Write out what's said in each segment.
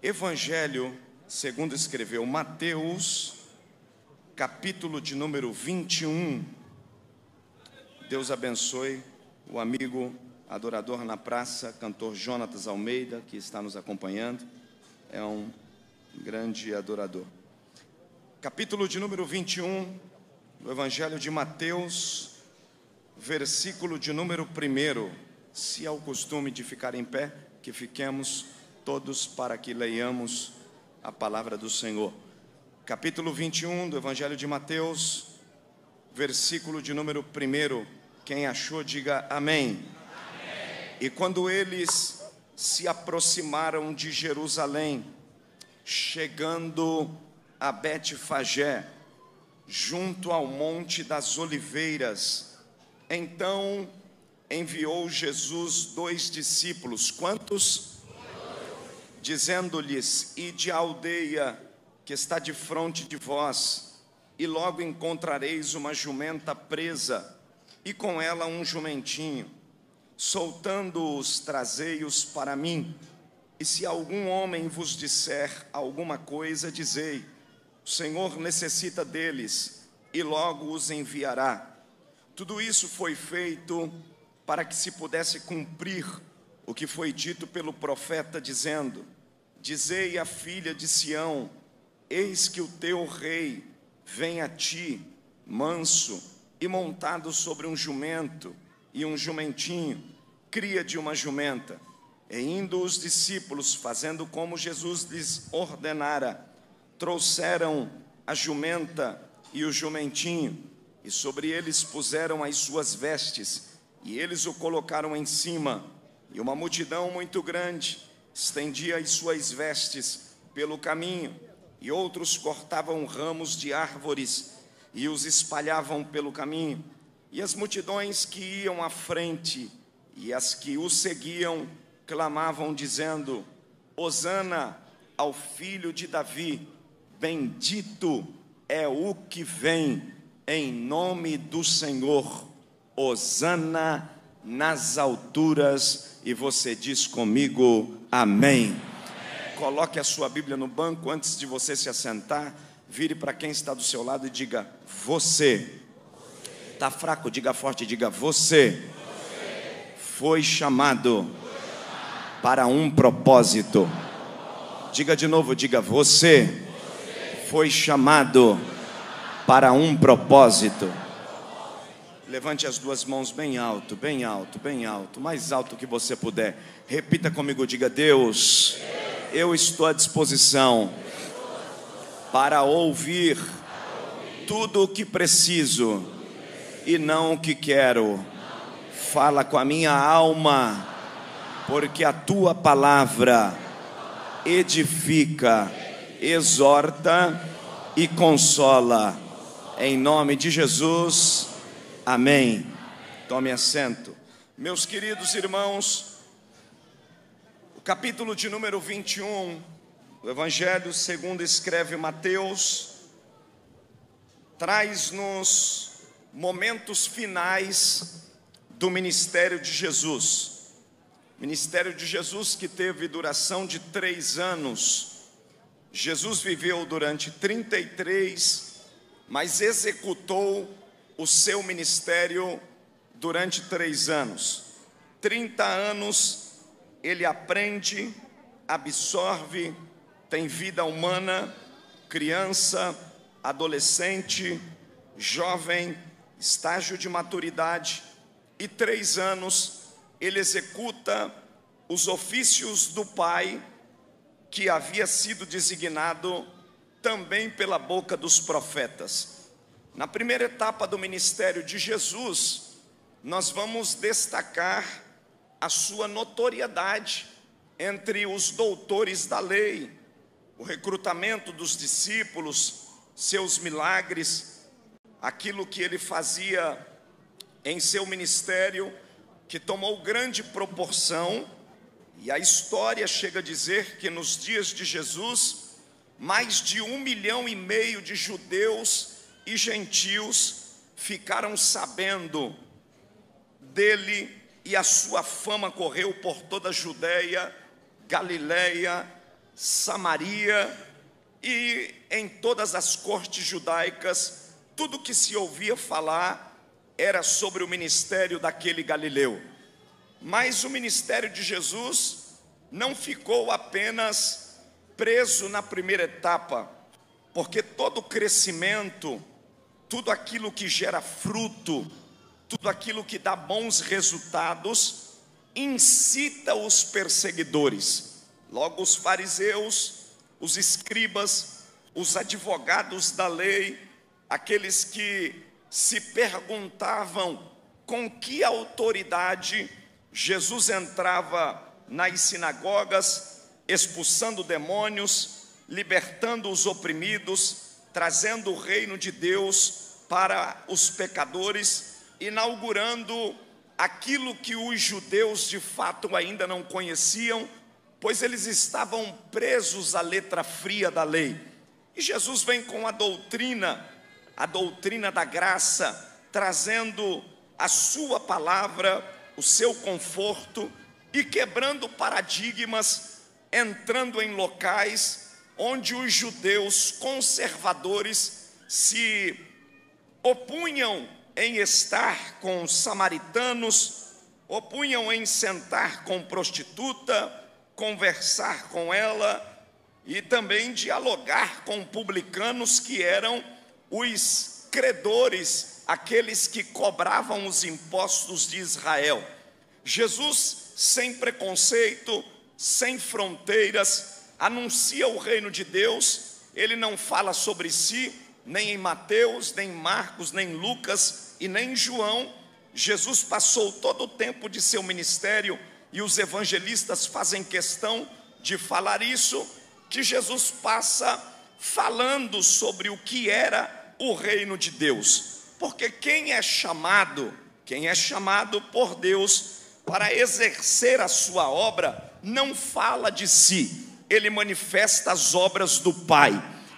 Evangelho segundo escreveu Mateus, capítulo de número 21. Deus abençoe o amigo adorador na praça, cantor Jonatas Almeida, que está nos acompanhando. É um grande adorador. Capítulo de número 21 do Evangelho de Mateus, versículo de número 1. Se é o costume de ficar em pé, que fiquemos todos para que leiamos a palavra do Senhor. Capítulo 21 do Evangelho de Mateus, versículo de número 1. Quem achou, diga amém. Amém. E quando eles se aproximaram de Jerusalém, chegando a Betfagé, junto ao Monte das Oliveiras, então enviou Jesus 2 discípulos. Quantos? Dizendo-lhes: ide à aldeia que está de fronte de vós, e logo encontrareis uma jumenta presa, e com ela um jumentinho. Soltando-os, trazei-os para mim. E se algum homem vos disser alguma coisa, dizei: o Senhor necessita deles, e logo os enviará. Tudo isso foi feito para que se pudesse cumprir o que foi dito pelo profeta, dizendo: dizei à filha de Sião: eis que o teu rei vem a ti, manso e montado sobre um jumento e um jumentinho, cria de uma jumenta. E indo os discípulos, fazendo como Jesus lhes ordenara, trouxeram a jumenta e o jumentinho, e sobre eles puseram as suas vestes, e eles o colocaram em cima. E uma multidão muito grande estendia as suas vestes pelo caminho, e outros cortavam ramos de árvores e os espalhavam pelo caminho. E as multidões que iam à frente e as que o seguiam clamavam, dizendo: Hosana ao filho de Davi, bendito é o que vem em nome do Senhor, Hosana nas alturas. E você diz comigo, amém. Amém. Coloque a sua Bíblia no banco antes de você se assentar. Vire para quem está do seu lado e diga: você. Está fraco? Diga forte, diga: você foi chamado para um propósito. Diga de novo, diga: você foi chamado para um propósito. Levante as duas mãos bem alto, bem alto, bem alto, mais alto que você puder. Repita comigo, diga: Deus, eu estou à disposição para ouvir tudo o que preciso e não o que quero. Fala com a minha alma, porque a tua palavra edifica, exorta e consola. Em nome de Jesus. Amém. Tome assento. Meus queridos irmãos, o capítulo de número 21 do Evangelho segundo escreve Mateus traz-nos momentos finais do ministério de Jesus. Ministério de Jesus que teve duração de 3 anos. Jesus viveu durante 33, mas executou o seu ministério durante 3 anos. 30 anos ele aprende, absorve, tem vida humana, criança, adolescente, jovem, estágio de maturidade, e 3 anos ele executa os ofícios do Pai, que havia sido designado também pela boca dos profetas. Na primeira etapa do ministério de Jesus, nós vamos destacar a sua notoriedade entre os doutores da lei, o recrutamento dos discípulos, seus milagres, aquilo que ele fazia em seu ministério, que tomou grande proporção, e a história chega a dizer que nos dias de Jesus, mais de 1,5 milhão de judeus e gentios ficaram sabendo dele, e a sua fama correu por toda a Judéia, Galileia Samaria e em todas as cortes judaicas, tudo que se ouvia falar era sobre o ministério daquele Galileu. Mas o ministério de Jesus não ficou apenas preso na primeira etapa, porque todo crescimento, tudo aquilo que gera fruto, tudo aquilo que dá bons resultados, incita os perseguidores. Logo, os fariseus, os escribas, os advogados da lei, aqueles que se perguntavam com que autoridade Jesus entrava nas sinagogas, expulsando demônios, libertando os oprimidos, trazendo o reino de Deus para os pecadores, inaugurando aquilo que os judeus de fato ainda não conheciam, pois eles estavam presos à letra fria da lei. E Jesus vem com a doutrina da graça, trazendo a sua palavra, o seu conforto e quebrando paradigmas, entrando em locais onde os judeus conservadores se opunham em estar com samaritanos, opunham em sentar com prostituta, conversar com ela e também dialogar com publicanos, que eram os credores, aqueles que cobravam os impostos de Israel. Jesus, sem preconceito, sem fronteiras, anuncia o reino de Deus. Ele não fala sobre si, nem em Mateus, nem em Marcos, nem em Lucas e nem em João. Jesus passou todo o tempo de seu ministério, e os evangelistas fazem questão de falar isso, que Jesus passa falando sobre o que era o reino de Deus. Porque quem é chamado por Deus para exercer a sua obra, não fala de si, ele manifesta as obras do Pai,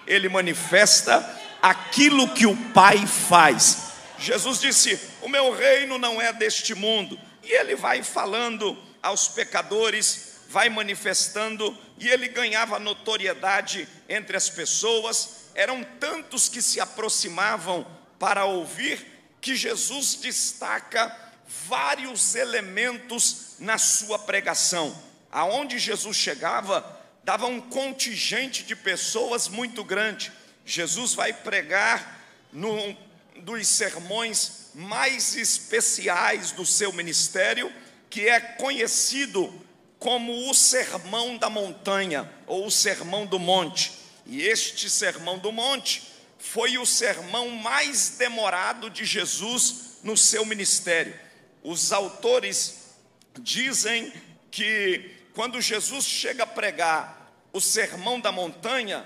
ele manifesta aquilo que o Pai faz. Jesus disse: o meu reino não é deste mundo, e ele vai falando aos pecadores, vai manifestando, e ele ganhava notoriedade entre as pessoas. Eram tantos que se aproximavam para ouvir, que Jesus destaca vários elementos na sua pregação. Aonde Jesus chegava, dava um contingente de pessoas muito grande. Jesus vai pregar num dos sermões mais especiais do seu ministério, que é conhecido como o Sermão da Montanha, ou o Sermão do Monte. E este Sermão do Monte foi o sermão mais demorado de Jesus no seu ministério. Os autores dizem que quando Jesus chega a pregar o Sermão da Montanha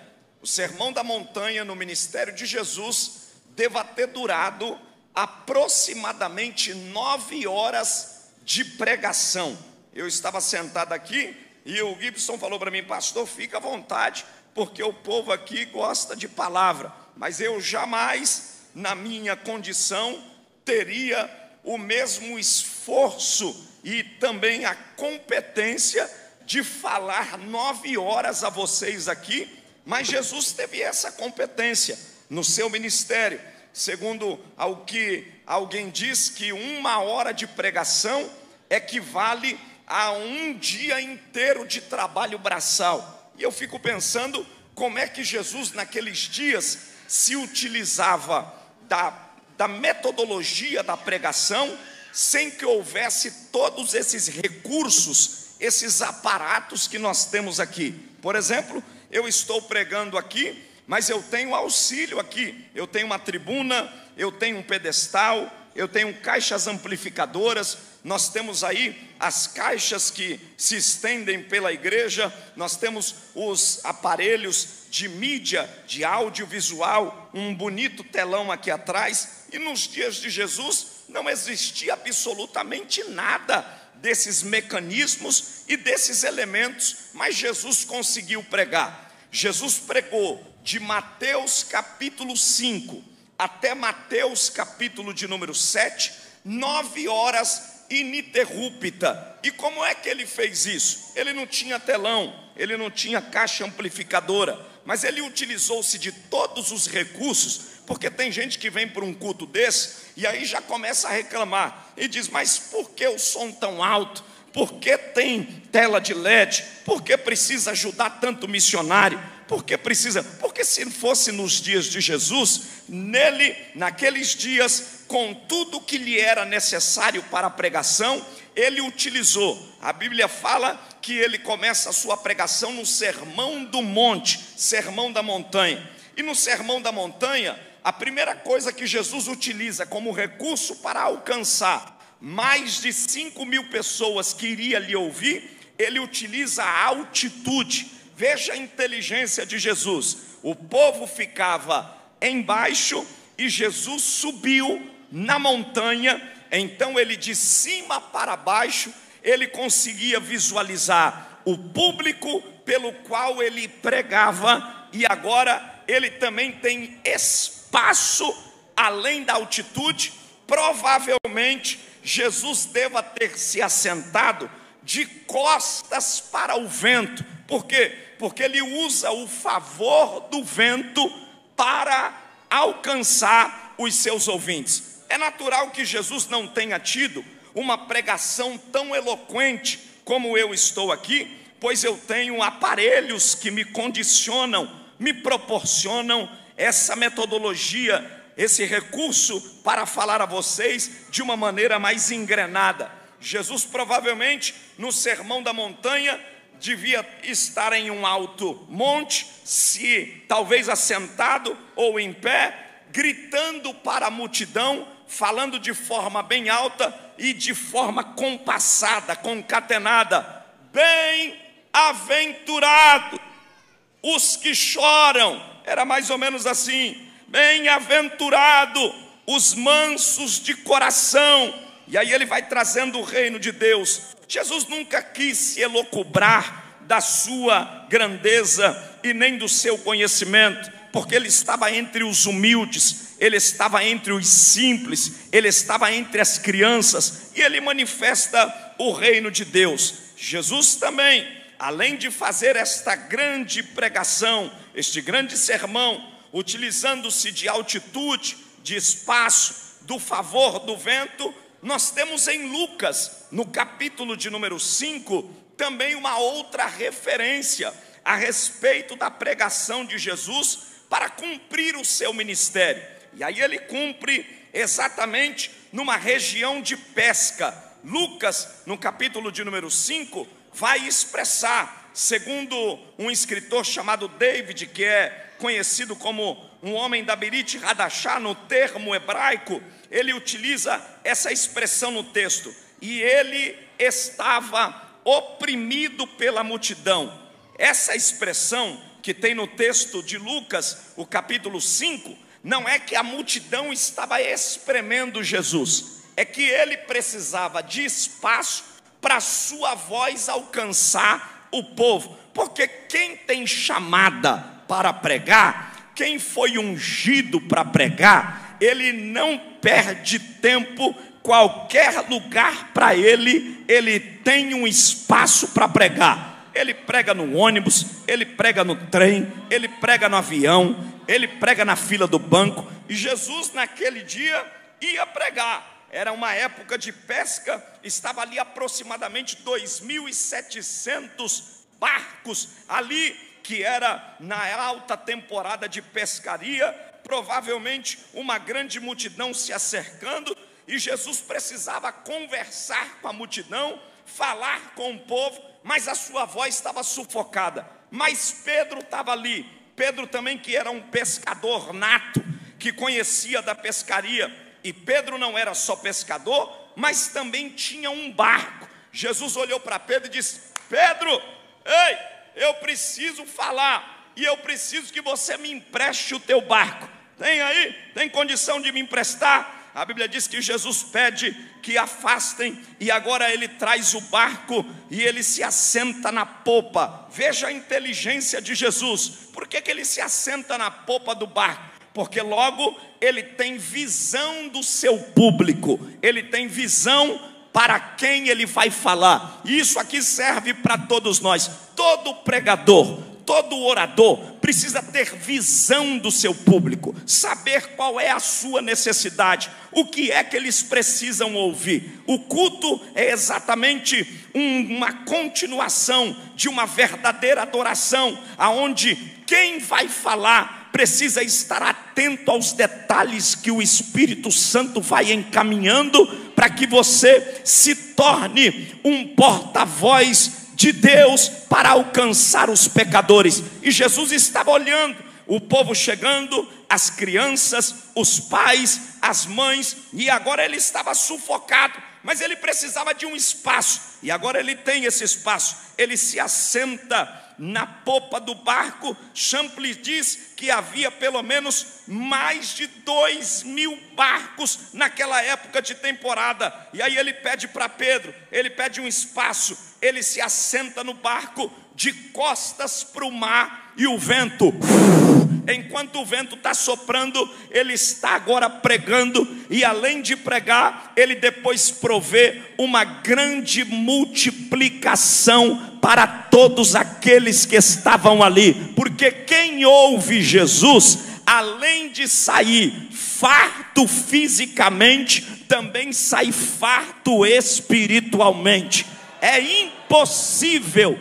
no ministério de Jesus deva ter durado aproximadamente 9 horas de pregação. Eu estava sentado aqui e o Gibson falou para mim: pastor, fica à vontade, porque o povo aqui gosta de palavra. Mas eu jamais, na minha condição, teria o mesmo esforço e também a competência de falar 9 horas a vocês aqui. Mas Jesus teve essa competência no seu ministério. Segundo ao que alguém diz, que 1 hora de pregação equivale a 1 dia inteiro de trabalho braçal. E eu fico pensando como é que Jesus naqueles dias se utilizava da metodologia da pregação, sem que houvesse todos esses recursos, esses aparatos que nós temos aqui. Por exemplo, eu estou pregando aqui, mas eu tenho auxílio aqui. Eu tenho uma tribuna, eu tenho um pedestal, eu tenho caixas amplificadoras. Nós temos aí as caixas que se estendem pela igreja. Nós temos os aparelhos de mídia, de audiovisual, um bonito telão aqui atrás. E nos dias de Jesus não existia absolutamente nada desses mecanismos e desses elementos, mas Jesus conseguiu pregar. Jesus pregou de Mateus capítulo 5 até Mateus capítulo de número 7, 9 horas ininterrupta. E como é que ele fez isso? Ele não tinha telão, ele não tinha caixa amplificadora, mas ele utilizou-se de todos os recursos, porque tem gente que vem para um culto desse e aí já começa a reclamar e diz: mas por que o som tão alto? Por que tem tela de LED? Por que precisa ajudar tanto missionário? Por que precisa? Porque se fosse nos dias de Jesus, naqueles dias, com tudo que lhe era necessário para a pregação, ele utilizou. A Bíblia fala que ele começa a sua pregação no Sermão do Monte, Sermão da Montanha. E no Sermão da Montanha, a primeira coisa que Jesus utiliza como recurso para alcançar mais de 5.000 pessoas que iria lhe ouvir, ele utiliza a altitude. Veja a inteligência de Jesus. O povo ficava embaixo e Jesus subiu na montanha. Então ele, de cima para baixo, ele conseguia visualizar o público pelo qual ele pregava. E agora ele também tem espaço além da altitude. Provavelmente Jesus deva ter se assentado de costas para o vento. Por quê? Porque ele usa o favor do vento para alcançar os seus ouvintes. É natural que Jesus não tenha tido uma pregação tão eloquente como eu estou aqui, pois eu tenho aparelhos que me condicionam, me proporcionam essa metodologia, esse recurso para falar a vocês de uma maneira mais engrenada. Jesus provavelmente no Sermão da Montanha devia estar em um alto monte, se talvez assentado ou em pé, gritando para a multidão, falando de forma bem alta e de forma compassada, concatenada: bem-aventurado os que choram. Era mais ou menos assim: bem-aventurado os mansos de coração. E aí ele vai trazendo o reino de Deus. Jesus nunca quis se elocubrar da sua grandeza e nem do seu conhecimento, porque ele estava entre os humildes, ele estava entre os simples, ele estava entre as crianças, e ele manifesta o reino de Deus. Jesus também, além de fazer esta grande pregação, este grande sermão, utilizando-se de altitude, de espaço, do favor do vento, nós temos em Lucas, no capítulo de número 5, também uma outra referência a respeito da pregação de Jesus para cumprir o seu ministério. E aí ele cumpre exatamente numa região de pesca. Lucas, no capítulo de número 5, vai expressar, segundo um escritor chamado David, que é conhecido como um homem da Berit Hadashah, no termo hebraico, ele utiliza essa expressão no texto: e ele estava oprimido pela multidão. Essa expressão que tem no texto de Lucas, o capítulo 5, não é que a multidão estava espremendo Jesus, é que ele precisava de espaço para sua voz alcançar o povo. Porque quem tem chamada para pregar, quem foi ungido para pregar, ele não perde tempo. Qualquer lugar para ele tem um espaço para pregar. Ele prega no ônibus, ele prega no trem, ele prega no avião, ele prega na fila do banco. E Jesus naquele dia ia pregar. Era uma época de pesca, estava ali aproximadamente 2.700 barcos ali, que era na alta temporada de pescaria, provavelmente uma grande multidão se acercando, e Jesus precisava conversar com a multidão, falar com o povo, mas a sua voz estava sufocada. Mas Pedro estava ali, Pedro também, que era um pescador nato, que conhecia da pescaria, e Pedro não era só pescador, mas também tinha um barco. Jesus olhou para Pedro e disse: Pedro, ei, eu preciso falar, e eu preciso que você me empreste o teu barco. Tem aí? Tem condição de me emprestar? A Bíblia diz que Jesus pede que afastem, e agora ele traz o barco e ele se assenta na popa. Veja a inteligência de Jesus. Por que ele se assenta na popa do barco? Porque logo ele tem visão do seu público, ele tem visão para quem ele vai falar. E isso aqui serve para todos nós. Todo pregador, todo orador precisa ter visão do seu público, saber qual é a sua necessidade, o que é que eles precisam ouvir. O culto é exatamente uma continuação de uma verdadeira adoração, aonde quem vai falar precisa estar atento aos detalhes que o Espírito Santo vai encaminhando, para que você se torne um porta-voz de Deus para alcançar os pecadores. E Jesus estava olhando o povo chegando, as crianças, os pais, as mães, e agora ele estava sufocado, mas ele precisava de um espaço, e agora ele tem esse espaço. Ele se assenta na popa do barco. Champlin diz que havia pelo menos mais de 2.000 barcos naquela época de temporada. E aí ele pede para Pedro, ele pede um espaço, ele se assenta no barco de costas para o mar, e o vento, enquanto o vento está soprando, ele está agora pregando, e além de pregar, ele depois provê uma grande multiplicação para todos aqueles que estavam ali, porque quem ouve Jesus, além de sair farto fisicamente, também sai farto espiritualmente. É impossível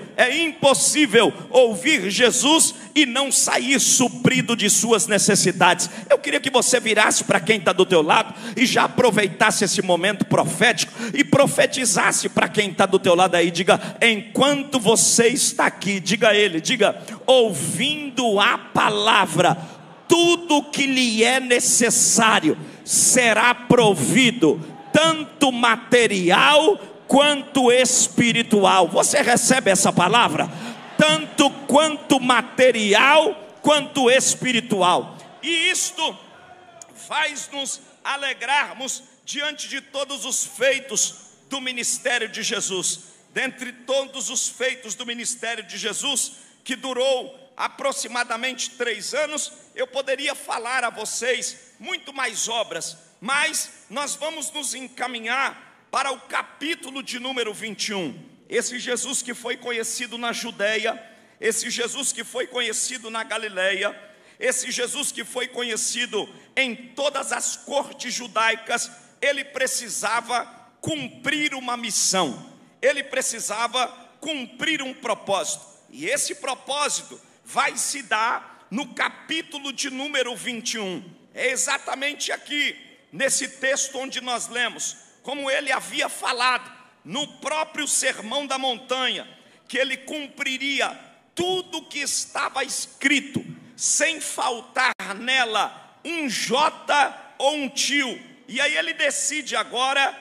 ouvir Jesus e não sair suprido de suas necessidades. Eu queria que você virasse para quem está do teu lado e já aproveitasse esse momento profético e profetizasse para quem está do teu lado aí. Diga: enquanto você está aqui, diga a ele, diga: ouvindo a palavra, tudo que lhe é necessário será provido, tanto material quanto espiritual. Você recebe essa palavra? Tanto quanto material quanto espiritual. E isto faz-nos alegrarmos diante de todos os feitos do ministério de Jesus. Dentre todos os feitos do ministério de Jesus, que durou aproximadamente 3 anos, eu poderia falar a vocês muito mais obras, mas nós vamos nos encaminhar para o capítulo de número 21. Esse Jesus que foi conhecido na Judeia, esse Jesus que foi conhecido na Galileia, esse Jesus que foi conhecido em todas as cortes judaicas, ele precisava cumprir uma missão, ele precisava cumprir um propósito, e esse propósito vai se dar no capítulo de número 21. É exatamente aqui, nesse texto onde nós lemos, como ele havia falado no próprio Sermão da Montanha, que ele cumpriria tudo que estava escrito, sem faltar nela um jota ou um tio. E aí ele decide agora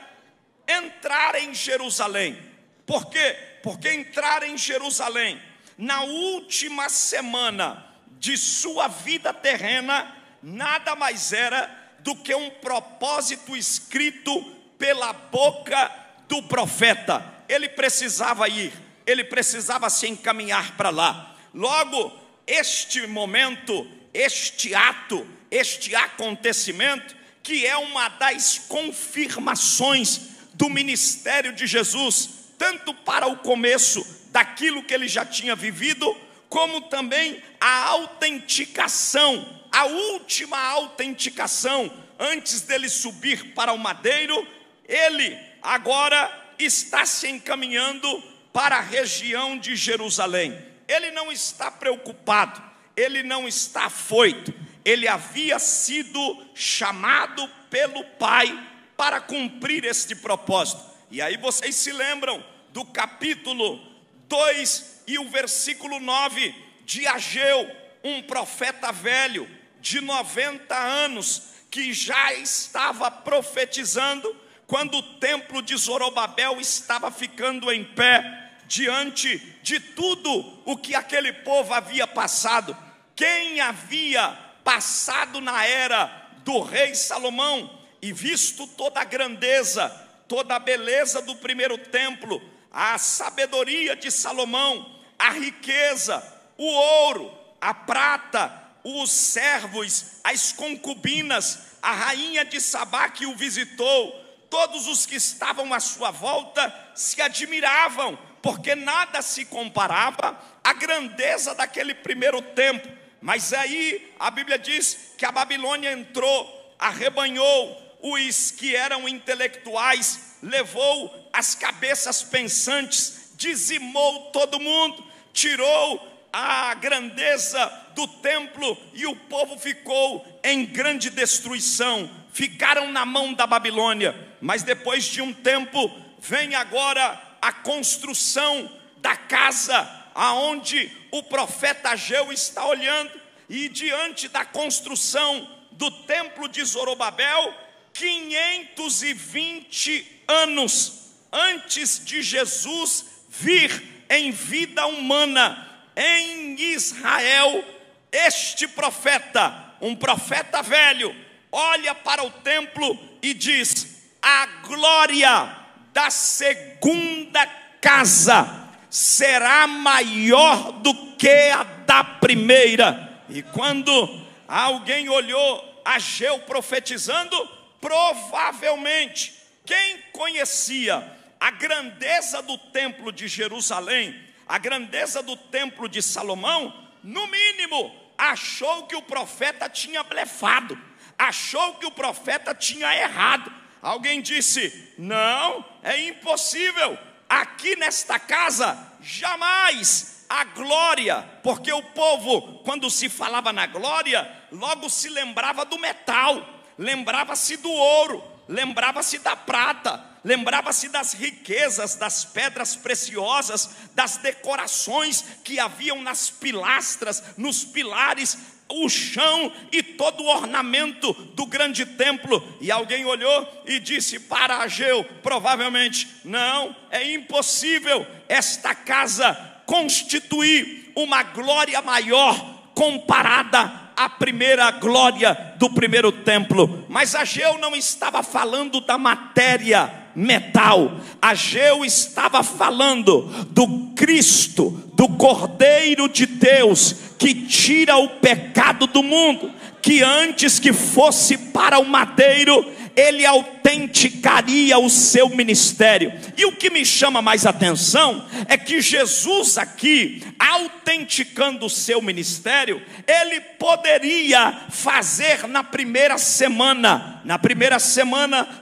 entrar em Jerusalém. Por quê? Porque entrar em Jerusalém na última semana de sua vida terrena nada mais era do que um propósito escrito pela boca do profeta. Ele precisava ir, ele precisava se encaminhar para lá. Logo, este momento, este ato, este acontecimento, que é uma das confirmações do ministério de Jesus, tanto para o começo daquilo que ele já tinha vivido, como também a autenticação, a última autenticação, antes dele subir para o madeiro. Ele agora está se encaminhando para a região de Jerusalém. Ele não está preocupado, ele não está afoito, ele havia sido chamado pelo Pai para cumprir este propósito. E aí vocês se lembram do capítulo 2 e o versículo 9 de Ageu, um profeta velho de 90 anos, que já estava profetizando quando o templo de Zorobabel estava ficando em pé, diante de tudo o que aquele povo havia passado. Quem havia passado na era do rei Salomão e visto toda a grandeza, toda a beleza do primeiro templo, a sabedoria de Salomão, a riqueza, o ouro, a prata, os servos, as concubinas, a rainha de Sabá que o visitou, todos os que estavam à sua volta se admiravam, porque nada se comparava à grandeza daquele primeiro templo. Mas aí a Bíblia diz que a Babilônia entrou, arrebanhou os que eram intelectuais, levou as cabeças pensantes, dizimou todo mundo, tirou a grandeza do templo, e o povo ficou em grande destruição, ficaram na mão da Babilônia. Mas depois de um tempo, vem agora a construção da casa, aonde o profeta Ageu está olhando, e diante da construção do templo de Zorobabel, 520 anos antes de Jesus vir em vida humana em Israel, este profeta, um profeta velho, olha para o templo e diz: a glória da segunda casa será maior do que a da primeira. E quando alguém olhou Ageu profetizando, provavelmente quem conhecia a grandeza do templo de Jerusalém, a grandeza do templo de Salomão, no mínimo achou que o profeta tinha blefado, achou que o profeta tinha errado. Alguém disse: não, é impossível, aqui nesta casa jamais a glória, porque o povo, quando se falava na glória, logo se lembrava do metal, lembrava-se do ouro, lembrava-se da prata, lembrava-se das riquezas, das pedras preciosas, das decorações que haviam nas pilastras, nos pilares, o chão e todo o ornamento do grande templo. E alguém olhou e disse para Ageu, provavelmente: não, é impossível esta casa constituir uma glória maior comparada à primeira glória do primeiro templo. Mas Ageu não estava falando da matéria metal, Ageu estava falando do Cristo, do Cordeiro de Deus, que tira o pecado do mundo, que antes que fosse para o madeiro, ele autenticaria o seu ministério. E o que me chama mais atenção é que Jesus aqui, autenticando o seu ministério, ele poderia fazer na primeira semana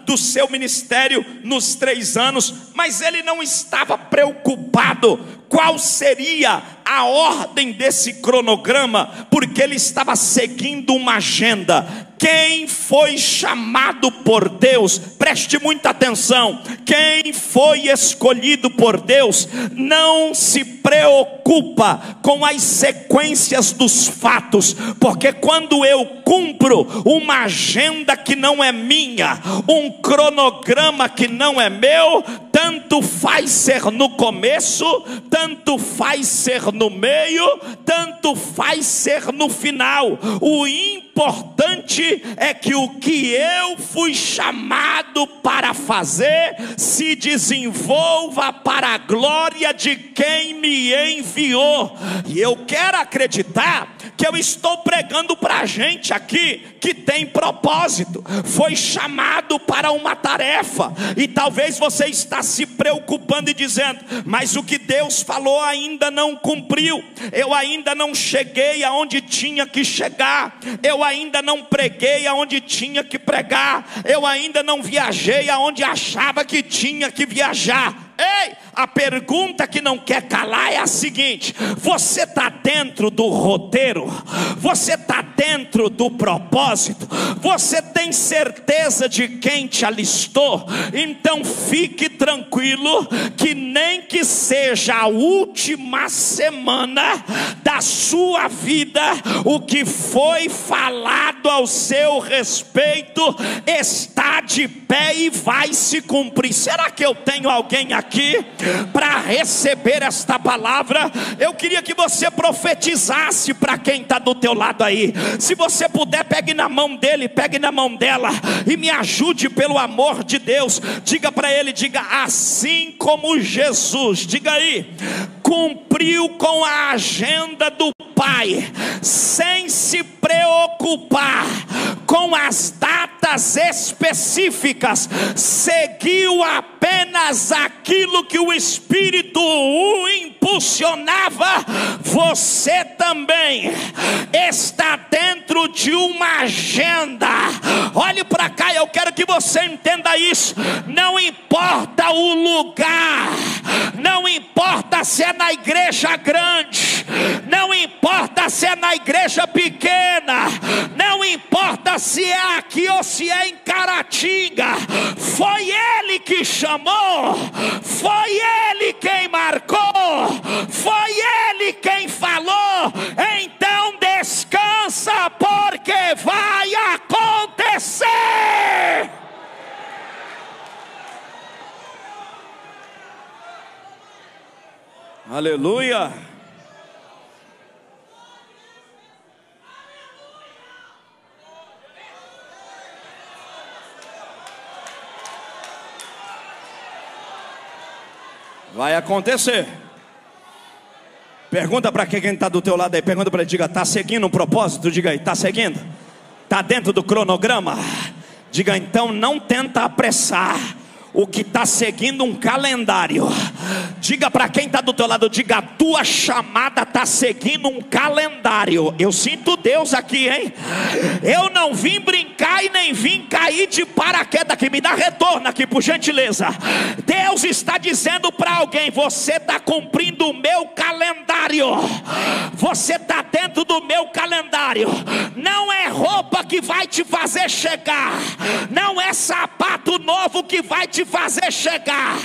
do seu ministério, nos 3 anos, mas ele não estava preocupado qual seria a ordem desse cronograma, porque ele estava seguindo uma agenda. Quem foi chamado por Deus, preste muita atenção, quem foi escolhido por Deus não se preocupa com as sequências dos fatos, porque quando eu cumpro uma agenda que não é minha, um cronograma que não é meu, tanto faz ser no começo, tanto faz ser no meio, tanto faz ser no final. O importante é que o que eu fui chamado para fazer se desenvolva para a glória de quem me enviou. E eu quero acreditar que eu estou pregando para a gente aqui que tem propósito, foi chamado para uma tarefa, e talvez você está se preocupando e dizendo: mas o que Deus falou ainda não cumpriu, eu ainda não cheguei aonde tinha que chegar, eu ainda não preguei aonde tinha que pregar, eu ainda não viajei aonde achava que tinha que viajar. Ei, a pergunta que não quer calar é a seguinte: você está dentro do roteiro? Você está dentro do propósito? Você tem certeza de quem te alistou? Então fique tranquilo, que nem que seja a última semana da sua vida, o que foi falado ao seu respeito está de pé e vai se cumprir. Será que eu tenho alguém aqui para receber esta palavra? Eu queria que você profetizasse para quem está do teu lado aí. Se você puder, pegue na mão dele, pegue na mão dela e me ajude pelo amor de Deus. Diga para ele, diga: assim como Jesus, diga aí, cumpriu com a agenda do Pai, sem se preocupar com as datas datas específicas, seguiu apenas aquilo que o Espírito o impulsionava, você também está dentro de uma agenda. Olhe para cá, eu quero que você entenda isso. Não importa o lugar, não importa se é na igreja grande, não importa se é na igreja pequena, não importa se é aqui ou se é em Caratinga, foi Ele que chamou, foi Ele quem marcou, foi Ele quem falou. Então descansa, porque vai acontecer. Aleluia. Vai acontecer. Pergunta para quem está do teu lado aí. Pergunta para ele, diga, está seguindo um propósito? Diga aí, está seguindo? Está dentro do cronograma? Diga, então não tenta apressar o que está seguindo um calendário. Diga para quem está do teu lado, diga, a tua chamada está seguindo um calendário. Eu sinto Deus aqui, hein? Eu não vim brincar e nem vim cair de paraquedas aqui. Me dá retorno aqui, por gentileza. Deus está dizendo para alguém, você está cumprindo o meu calendário. Você está dentro do meu calendário. Não é roupa que vai te fazer chegar, não é sapato novo que vai te fazer chegar,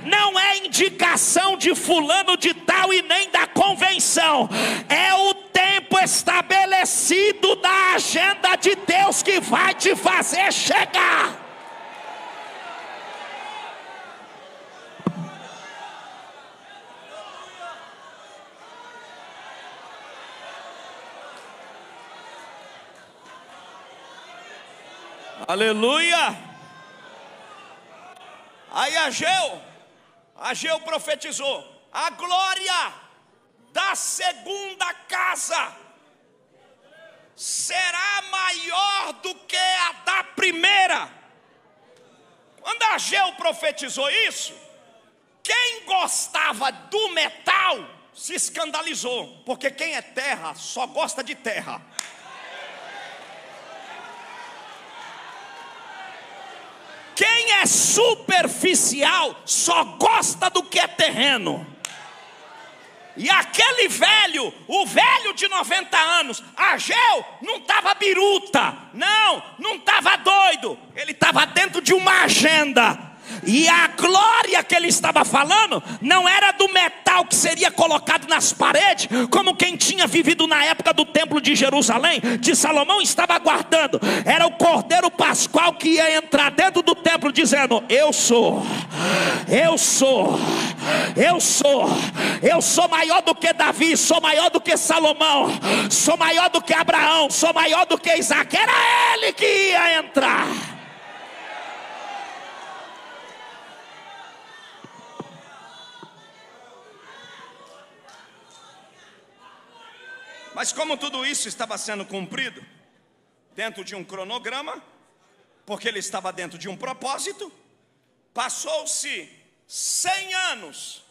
não é indicação de fulano de tal e nem da convenção. É o tempo estabelecido da agenda de Deus que vai te fazer chegar. Aleluia. Aí Ageu profetizou: a glória da segunda casa será maior do que a da primeira. Quando Ageu profetizou isso, quem gostava do metal se escandalizou, porque quem é terra só gosta de terra. Quem é superficial só gosta do que é terreno. E aquele velho, o velho de 90 anos, Ageu, não estava biruta, não estava doido, ele estava dentro de uma agenda. E a glória que ele estava falando não era do metal que seria colocado nas paredes, como quem tinha vivido na época do templo de Jerusalém, de Salomão, estava aguardando. Era o cordeiro pascual que ia entrar dentro do templo dizendo: eu sou maior do que Davi, sou maior do que Salomão, sou maior do que Abraão, sou maior do que Isaac. Era ele que ia entrar. Mas como tudo isso estava sendo cumprido dentro de um cronograma, porque ele estava dentro de um propósito, passou-se 100 anos.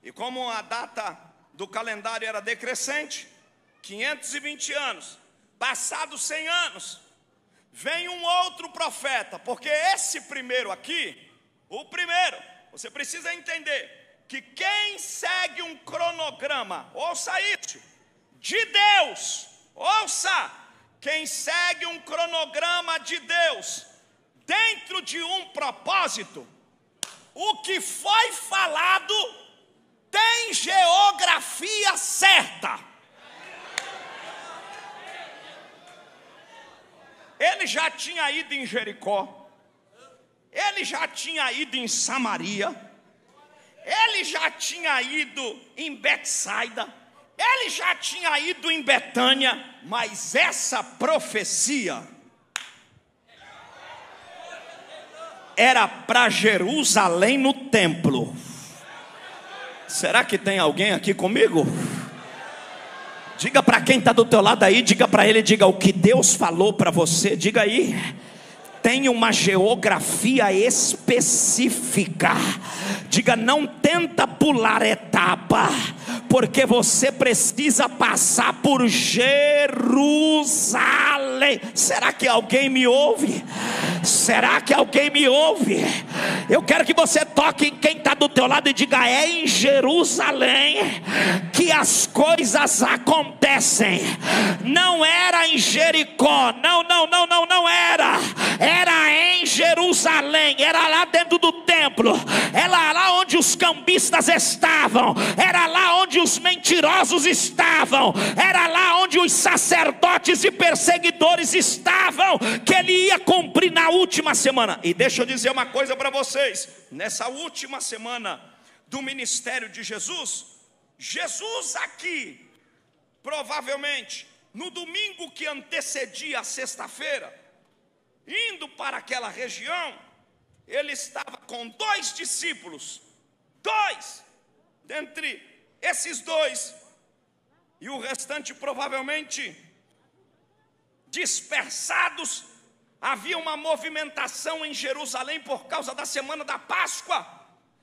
E como a data do calendário era decrescente, 520 anos, passados 100 anos, vem um outro profeta, porque esse primeiro aqui, o primeiro, você precisa entender que quem segue um cronograma, ouça isso, de Deus, ouça, quem segue um cronograma de Deus, dentro de um propósito, o que foi falado tem geografia certa. Ele já tinha ido em Jericó, ele já tinha ido em Samaria, ele já tinha ido em Betsaida, ele já tinha ido em Betânia, mas essa profecia era para Jerusalém no templo. Será que tem alguém aqui comigo? Diga para quem está do teu lado aí, diga para ele, diga o que Deus falou para você, diga aí. tem uma geografia específica. Diga, não tenta pular etapa, porque você precisa passar por Jerusalém. Será que alguém me ouve? Será que alguém me ouve? Eu quero que você toque em quem está do teu lado e diga: é em Jerusalém que as coisas acontecem. Não era em Jericó, não era. Era em Jerusalém, era lá dentro do templo, era lá onde os cambistas estavam, era lá onde os mentirosos estavam, era lá onde os sacerdotes e perseguidores estavam, que ele ia cumprir na última semana. E deixa eu dizer uma coisa para vocês: nessa última semana do ministério de Jesus, Jesus aqui, provavelmente no domingo que antecedia a sexta-feira, indo para aquela região, ele estava com 2 discípulos, 2, dentre esses 2, e o restante provavelmente dispersados. Havia uma movimentação em Jerusalém por causa da semana da Páscoa.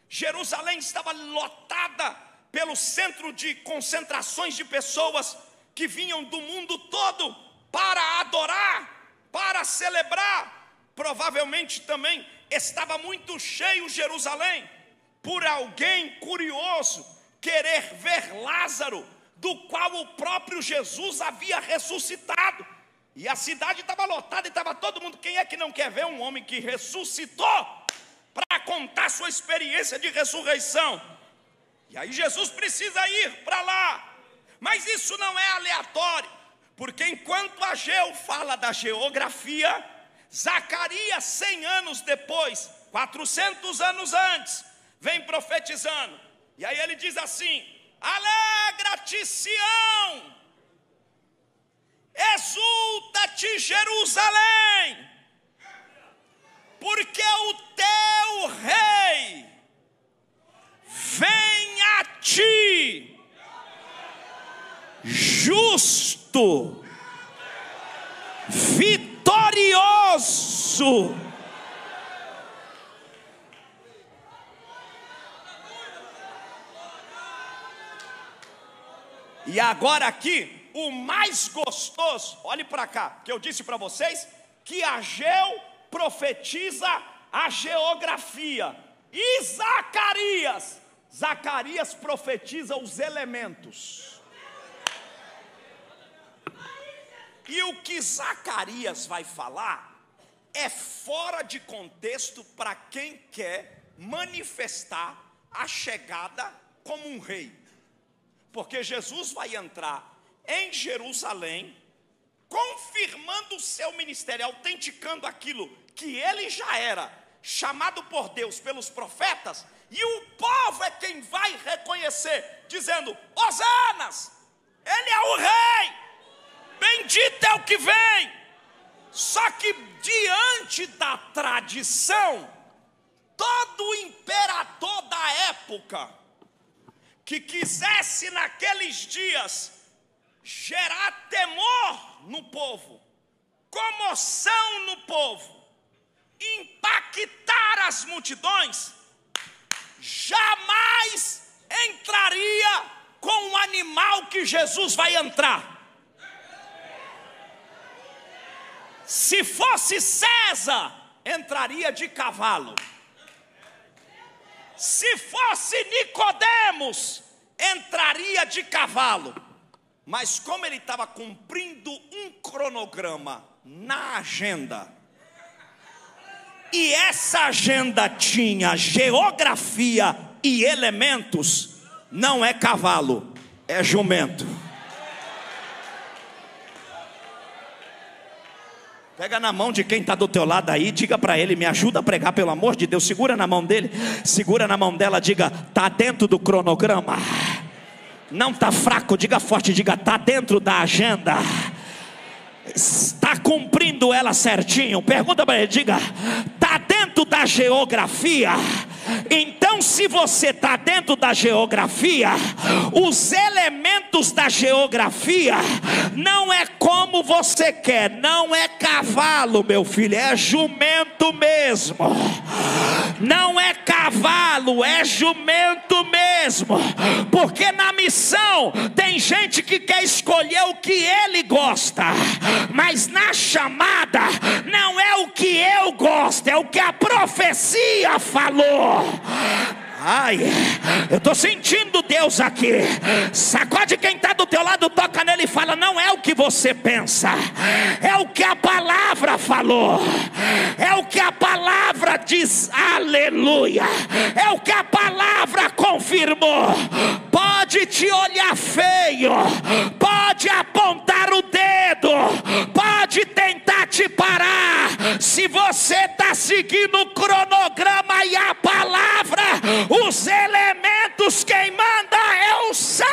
Jerusalém estava lotada pelo centro de concentrações de pessoas que vinham do mundo todo para adorar, para celebrar. Provavelmente também estava muito cheio Jerusalém por alguém curioso querer ver Lázaro, do qual o próprio Jesus havia ressuscitado. E a cidade estava lotada e estava todo mundo. Quem é que não quer ver um homem que ressuscitou para contar sua experiência de ressurreição? E aí Jesus precisa ir para lá. Mas isso não é aleatório, porque enquanto Ageu fala da geografia, Zacarias 100 anos depois, 400 anos antes, vem profetizando. E aí ele diz assim: alegra-te, Sião, exulta-te, Jerusalém, porque o teu rei vem a ti, justo, vitorioso. E agora aqui, o mais gostoso, olhe para cá, que eu disse para vocês que Ageu profetiza a geografia, e Zacarias profetiza os elementos. E o que Zacarias vai falar é fora de contexto para quem quer manifestar a chegada como um rei. Porque Jesus vai entrar em Jerusalém, confirmando o seu ministério, autenticando aquilo que ele já era, chamado por Deus pelos profetas, e o povo é quem vai reconhecer, dizendo: Hosanas, ele é o rei, bendito é o que vem. Só que diante da tradição, todo imperador da época que quisesse naqueles dias gerar temor no povo, comoção no povo, impactar as multidões, jamais entraria com o animal que Jesus vai entrar. Se fosse César, entraria de cavalo. Se fosse Nicodemos, entraria de cavalo. Mas como ele estava cumprindo um cronograma na agenda, e essa agenda tinha geografia e elementos, não é cavalo, é jumento. Pega na mão de quem está do teu lado aí, diga para ele: me ajuda a pregar, pelo amor de Deus. Segura na mão dele, segura na mão dela, diga: está dentro do cronograma. Não está fraco, diga forte, diga: está dentro da agenda. Está cumprindo ela certinho. Pergunta para ele, diga: está dentro da geografia. Então Então, se você está dentro da geografia, os elementos da geografia não é como você quer, não é cavalo, meu filho, é jumento mesmo. Não é cavalo, é jumento mesmo. Porque na missão tem gente que quer escolher o que ele gosta, mas na chamada não é o que eu gosto, é o que a profecia falou. Ai, eu estou sentindo Deus aqui. Sacode quem está do teu lado, toca nele e fala: não é o que você pensa, é o que a palavra falou, é o que a palavra diz, aleluia, é o que a palavra confirmou. Pode te olhar feio, pode apontar o dedo, pode tentar te parar. Se você está seguindo o cronograma e a palavra, os elementos, quem manda é o céu.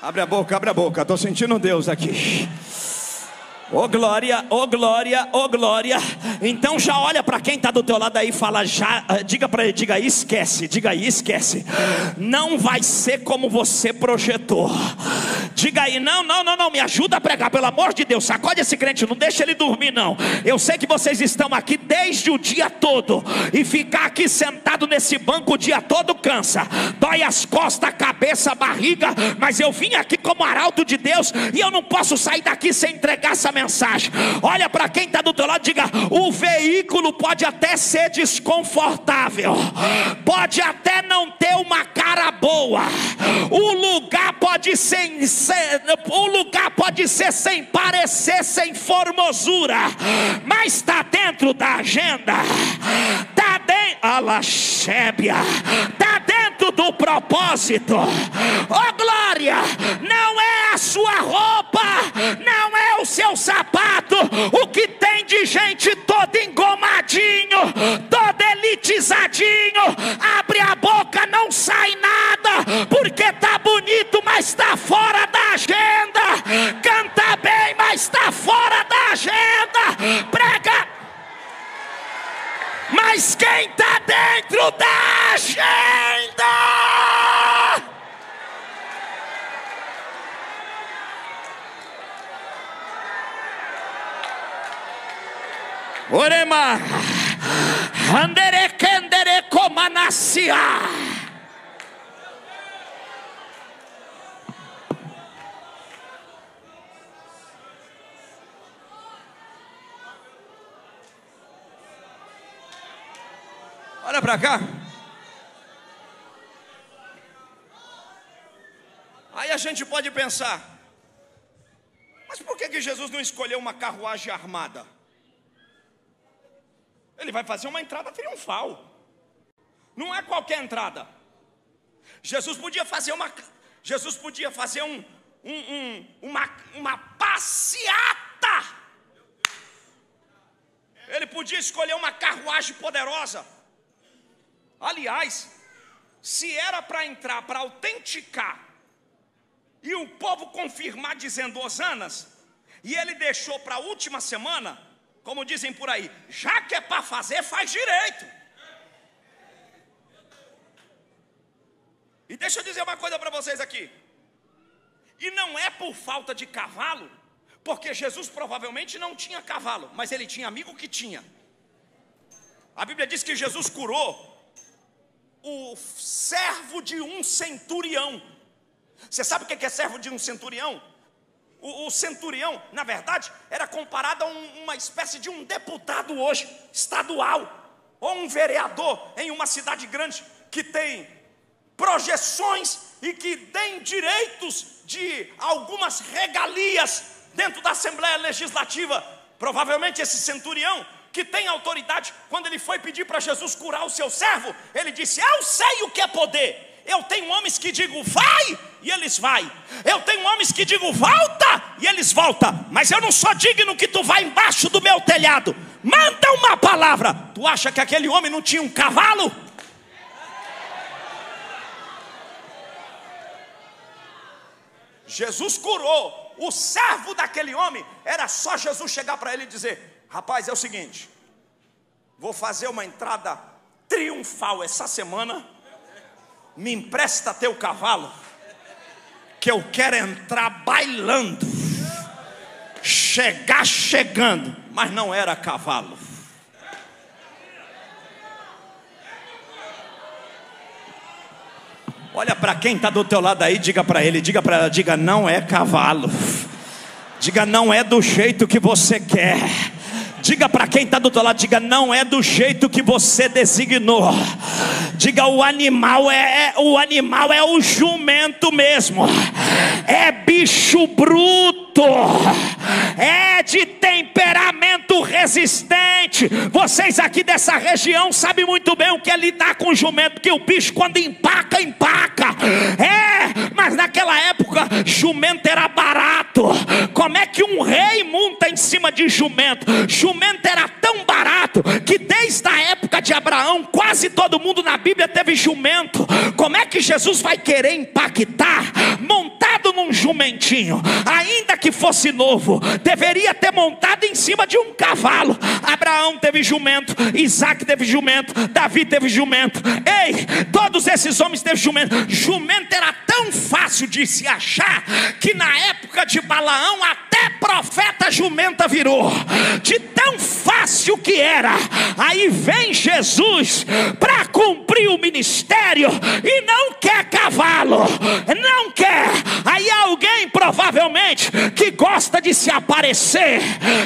Abre a boca, estou sentindo Deus aqui. Oh glória, oh glória, oh glória. Então já olha para quem está do teu lado aí e fala, diga para ele, diga aí, esquece, diga aí, esquece. Não vai ser como você projetou. Diga aí, não, me ajuda a pregar, pelo amor de Deus. Sacode esse crente, não deixa ele dormir não. Eu sei que vocês estão aqui desde o dia todo, e ficar aqui sentado nesse banco o dia todo cansa. Dói as costas, a cabeça, a barriga. Mas eu vim aqui como arauto de Deus, e eu não posso sair daqui sem entregar essa mensagem. Olha para quem está do teu lado, diga: o veículo pode até ser desconfortável, pode até não ter uma cara boa, o lugar pode ser sem parecer, sem formosura, mas está dentro da agenda, está dentro, alaxébia, está dentro do propósito. Oh glória, não é a sua roupa, não é o seu sapato, o que tem de gente todo engomadinho, todo elitizadinho, abre a boca, não sai nada, porque tá bonito, mas tá fora da agenda, canta bem, mas tá fora da agenda, prega, mas quem tá dentro da agenda? Orema, andere kendere komanasia. Olha para cá. Aí a gente pode pensar, mas por que Jesus não escolheu uma carruagem armada? Ele vai fazer uma entrada triunfal. Não é qualquer entrada. Jesus podia fazer uma passeata. Ele podia escolher uma carruagem poderosa. Aliás, se era para entrar, para autenticar, e o povo confirmar dizendo hosanas, e ele deixou para a última semana, como dizem por aí, já que é para fazer, faz direito. E deixa eu dizer uma coisa para vocês aqui. E não é por falta de cavalo, porque Jesus provavelmente não tinha cavalo, mas ele tinha amigo que tinha. A Bíblia diz que Jesus curou o servo de um centurião. Você sabe o que é servo de um centurião? O centurião, na verdade, era comparado a uma espécie de um deputado hoje, estadual, ou um vereador em uma cidade grande, que tem projeções e que tem direitos de algumas regalias dentro da Assembleia Legislativa. Provavelmente esse centurião, que tem autoridade, quando ele foi pedir para Jesus curar o seu servo, ele disse: eu sei o que é poder. Eu tenho homens que digo vai, e eles vai. Eu tenho homens que digo volta, e eles voltam. Mas eu não sou digno que tu vá embaixo do meu telhado. manda uma palavra. Tu acha que aquele homem não tinha um cavalo? Jesus curou. O servo daquele homem, era só Jesus chegar para ele e dizer: rapaz, é o seguinte, vou fazer uma entrada triunfal essa semana, me empresta teu cavalo, que eu quero entrar bailando, chegar chegando. Mas não era cavalo. Olha para quem está do teu lado aí, diga para ele, diga para ela, diga: não é cavalo. Diga: não é do jeito que você quer. Diga para quem está do teu lado, diga: não é do jeito que você designou. Diga: o animal é o jumento mesmo. É bicho bruto. É de temperamento resistente. Vocês aqui dessa região sabem muito bem o que é lidar com jumento, que o bicho quando empaca, empaca. Mas naquela época jumento era barato. Como é que um rei monta em cima de jumento? Jumento era tão barato que desde a época de Abraão quase todo mundo na Bíblia teve jumento. Como é que Jesus vai querer impactar montado num jumentinho? Ainda que fosse novo, deveria ter montado em cima de um cavalo. Abraão teve jumento, Isaac teve jumento, Davi teve jumento. Ei, todos esses homens teve jumento. Jumento era tão fácil de se achar que na época de Balaão até profeta jumenta virou. De tão fácil que era. Aí vem Jesus para cumprir o ministério e não quer cavalo, não quer. Aí alguém provavelmente que gosta de se aparecer,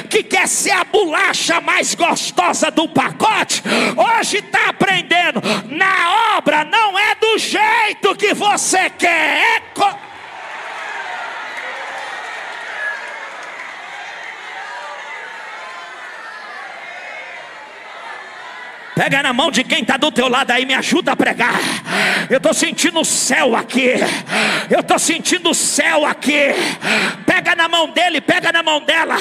que quer ser a bolacha mais gostosa do pacote, hoje está aprendendo: na obra não é do jeito que você quer, Pega na mão de quem está do teu lado aí, me ajuda a pregar. Eu estou sentindo o céu aqui. Eu estou sentindo o céu aqui. Pega na mão dele, pega na mão dela.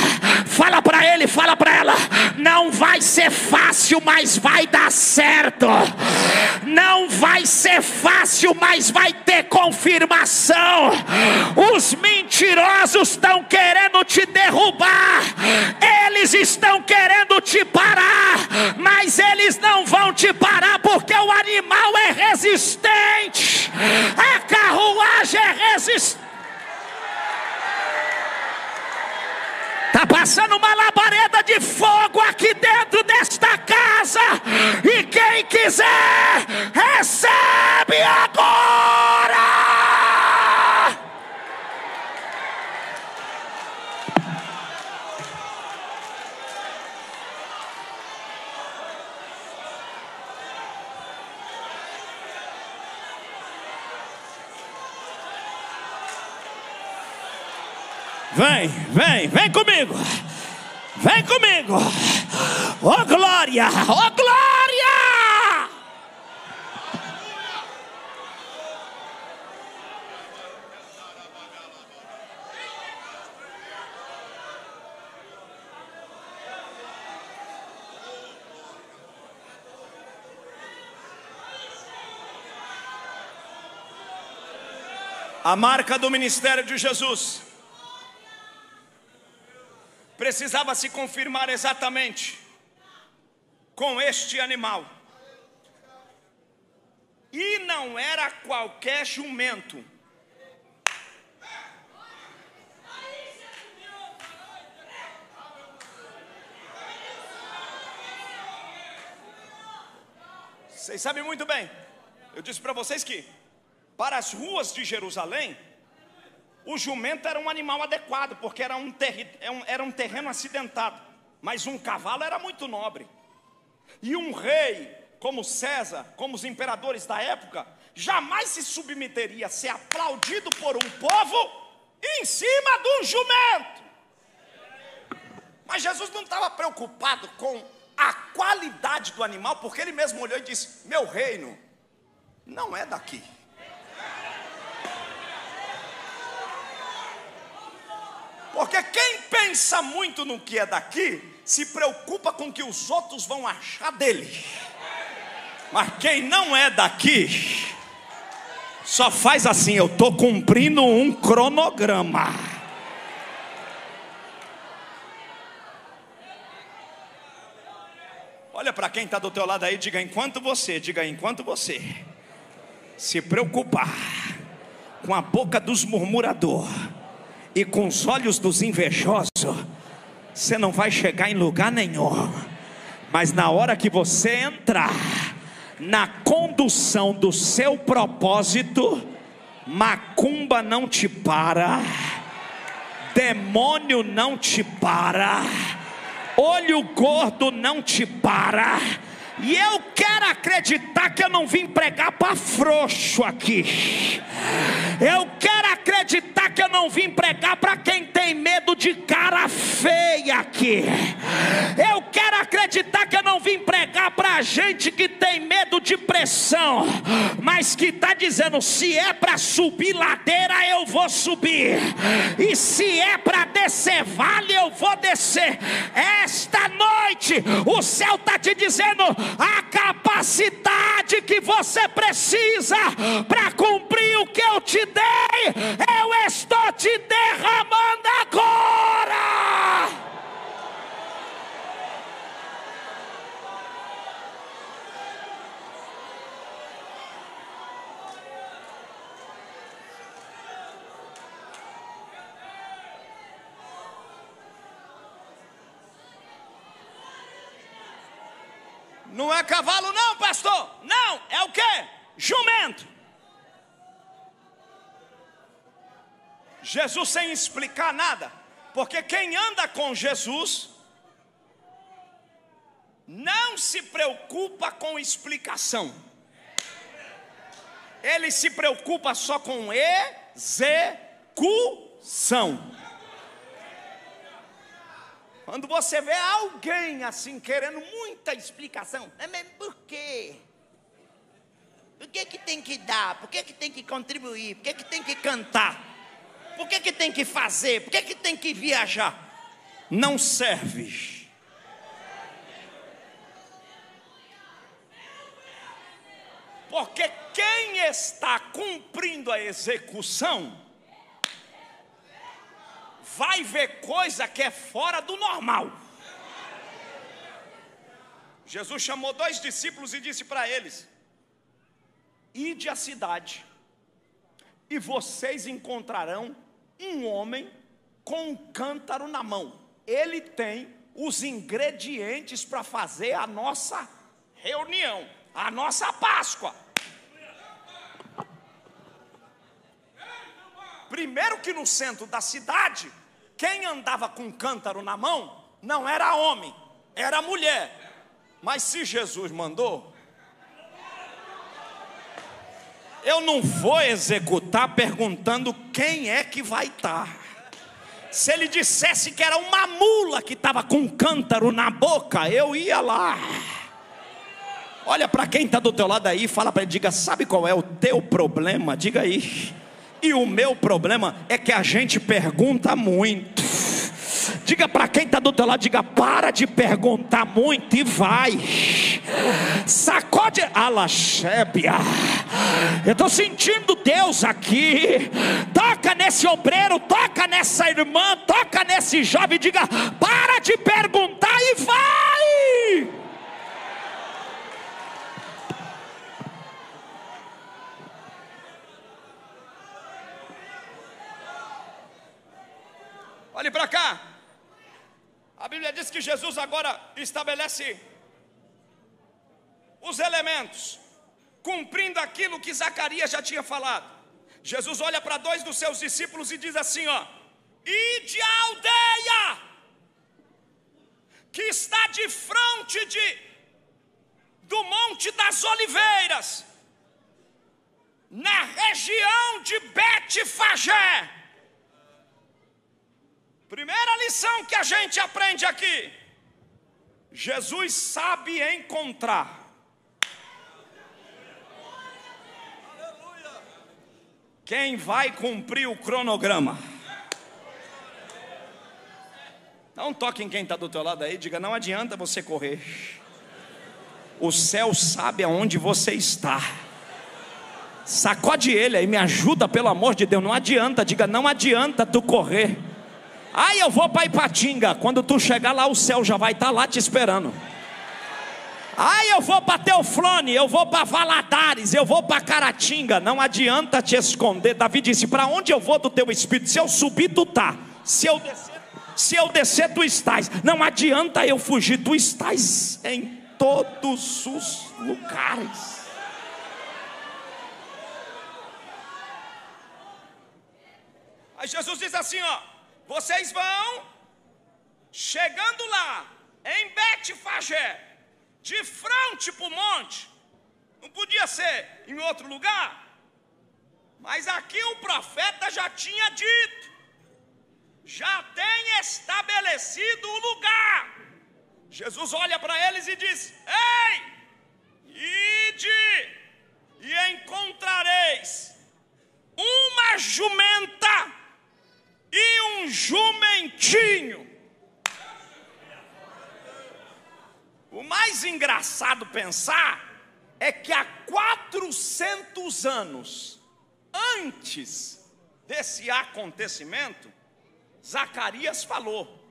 Fala para ele, fala para ela: não vai ser fácil, mas vai dar certo. Não vai ser fácil, mas vai ter confirmação. Os mentirosos estão querendo te derrubar. Eles estão querendo te parar, mas eles não vão te parar, porque o animal é resistente. A carruagem é resistente. Está passando uma labareda de fogo aqui dentro desta casa. E quem quiser, recebe agora. Vem comigo. Vem comigo. Oh glória, oh glória. A marca do ministério de Jesus precisava se confirmar exatamente com este animal. E não era qualquer jumento. Vocês sabem muito bem, eu disse para vocês que para as ruas de Jerusalém, o jumento era um animal adequado, porque era um terreno acidentado. Mas um cavalo era muito nobre. E um rei como César, como os imperadores da época, jamais se submeteria a ser aplaudido por um povo em cima de um jumento. Mas Jesus não estava preocupado com a qualidade do animal, porque ele mesmo olhou e disse: meu reino não é daqui. Porque quem pensa muito no que é daqui, se preocupa com o que os outros vão achar dele. Mas quem não é daqui, só faz assim: eu estou cumprindo um cronograma. Olha para quem está do teu lado aí, diga enquanto você se preocupar com a boca dos murmuradores e com os olhos dos invejosos, você não vai chegar em lugar nenhum. Mas na hora que você entrar na condução do seu propósito, macumba não te para, demônio não te para, olho gordo não te para. E eu quero acreditar que eu não vim pregar para frouxo aqui. Eu quero acreditar que eu não vim pregar para quem tem medo de cara feia aqui. Eu quero acreditar que eu não vim pregar para gente que tem medo de pressão, mas que está dizendo: se é para subir ladeira eu vou subir, e se é para descer vale eu vou descer. Esta noite o céu está te dizendo: a capacidade que você precisa para cumprir o que eu te dei, eu estou te derramando agora. Não é cavalo não, pastor. Não, é o quê? Jumento. Jesus sem explicar nada. Porque quem anda com Jesus não se preocupa com explicação. Ele se preocupa só com execução. Quando você vê alguém assim querendo muita explicação, mas por quê? Por que que tem que dar? Por que que tem que contribuir? Por que que tem que cantar? Por que que tem que fazer? Por que que tem que viajar? Não serve. Porque quem está cumprindo a execução vai ver coisa que é fora do normal. Jesus chamou 2 discípulos e disse para eles: ide à cidade e vocês encontrarão um homem com um cântaro na mão. Ele tem os ingredientes para fazer a nossa reunião, a nossa Páscoa. Primeiro que no centro da cidade, quem andava com cântaro na mão não era homem, era mulher. Mas se Jesus mandou, eu não vou executar perguntando quem é que vai estar. Se ele dissesse que era uma mula que estava com um cântaro na boca, eu ia lá. Olha para quem está do teu lado aí, fala para ele, diga: sabe qual é o teu problema? Diga aí. E o meu problema é que a gente pergunta muito. Diga para quem está do teu lado, diga: para de perguntar muito e vai. Sacode alaxébia. Eu estou sentindo Deus aqui. Toca nesse obreiro, toca nessa irmã, toca nesse jovem. Diga: para de perguntar e vai. Olhe para cá. A Bíblia diz que Jesus agora estabelece os elementos, cumprindo aquilo que Zacarias já tinha falado. Jesus olha para 2 dos seus discípulos e diz assim: ó, ide à aldeia que está de frente do Monte das Oliveiras, na região de Betfagé. Primeira lição que a gente aprende aqui: Jesus sabe encontrar. Quem vai cumprir o cronograma? Dá um toque em quem está do teu lado aí, diga: não adianta você correr, o céu sabe aonde você está. Sacode ele aí, me ajuda pelo amor de Deus. Não adianta, diga: não adianta tu correr. Eu vou para Ipatinga. Quando tu chegar lá, o céu já vai estar lá te esperando. Eu vou para Teoflone, eu vou para Valadares, eu vou para Caratinga. Não adianta te esconder. Davi disse: para onde eu vou do teu espírito? Se eu subir, tu tá. Se eu descer, tu estás. Não adianta eu fugir, tu estás em todos os lugares. Aí Jesus diz assim, vocês vão, chegando lá, em Betfagé, de frente para o monte. Não podia ser em outro lugar, mas aqui o profeta já tinha dito, já tem estabelecido o lugar. Jesus olha para eles e diz: ei, ide e encontrareis uma jumenta e um jumentinho. O mais engraçado pensar é que há 400 anos antes desse acontecimento, Zacarias falou: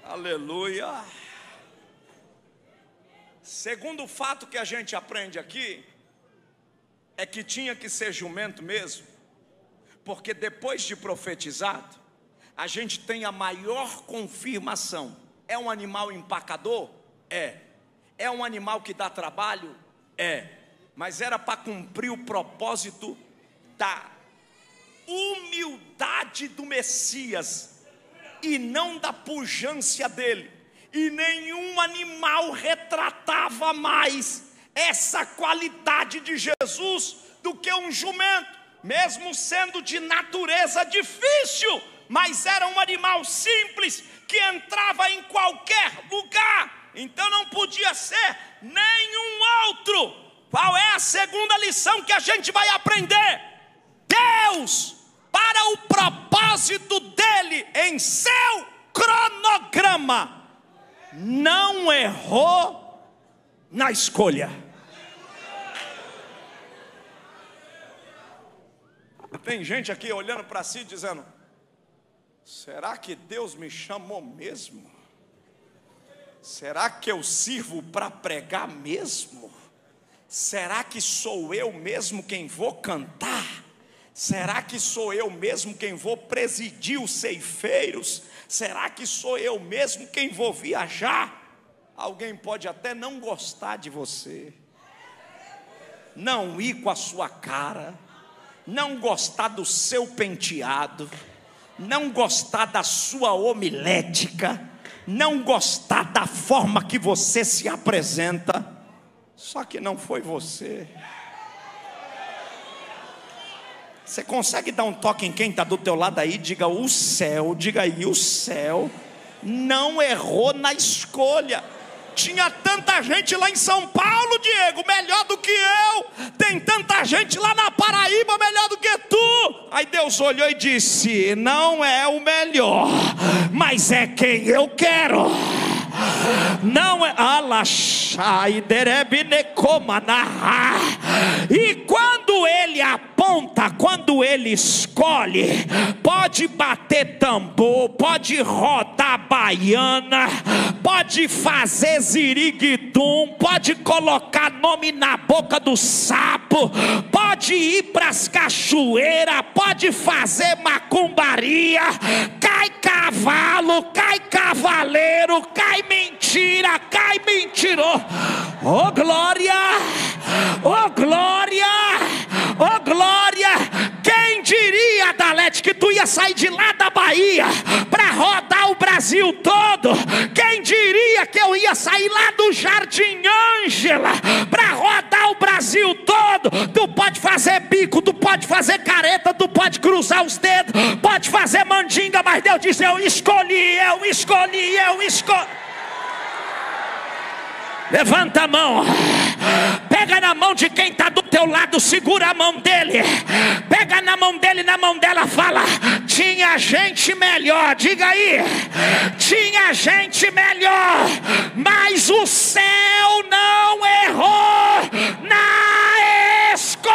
aleluia. Segundo fato que a gente aprende aqui é que tinha que ser jumento mesmo, porque depois de profetizado, a gente tem a maior confirmação. É um animal empacador? É um animal que dá trabalho? Mas era para cumprir o propósito da humildade do Messias e não da pujança dele. E nenhum animal retratava mais essa qualidade de Jesus do que um jumento, mesmo sendo de natureza difícil, mas era um animal simples que entrava em qualquer lugar, então não podia ser nenhum outro. Qual é a segunda lição que a gente vai aprender? Deus, para o propósito dele em seu cronograma, não errou na escolha. Tem gente aqui olhando para si dizendo: será que Deus me chamou mesmo? Será que eu sirvo para pregar mesmo? Será que sou eu mesmo quem vou cantar? Será que sou eu mesmo quem vou presidir os ceifeiros? Será que sou eu mesmo quem vou viajar? Alguém pode até não gostar de você, não ir com a sua cara, não gostar do seu penteado, não gostar da sua homilética, não gostar da forma que você se apresenta, só que não foi você. Você consegue dar um toque em quem está do teu lado aí? Diga: o céu, diga aí, o céu não errou na escolha. Tinha tanta gente lá em São Paulo, Diego, melhor do que eu. Tem tanta gente lá na Paraíba, melhor do que tu. Aí Deus olhou e disse: não é o melhor, mas é quem eu quero. Não é e quando ele aponta, quando ele escolhe, pode bater tambor, pode rodar baiana, pode fazer ziriguidum, pode colocar nome na boca do sapo, pode ir para as cachoeiras, pode fazer macumbaria, cai cavalo, cai cavaleiro, cai mentira, cai mentiroso. Oh glória, oh glória, oh glória. Quem diria, Dalete, que tu ia sair de lá da Bahia para rodar o Brasil todo? Quem diria que eu ia sair lá do Jardim Ângela para rodar o Brasil todo? Tu pode fazer bico, tu pode fazer careta, tu pode cruzar os dedos, pode fazer mandinga, mas Deus disse: eu escolhi, eu escolhi, eu escolhi. Levanta a mão, pega na mão de quem está do teu lado, segura a mão dele, pega na mão dele, na mão dela, fala: tinha gente melhor. Diga aí: tinha gente melhor, mas o céu não errou na escolha.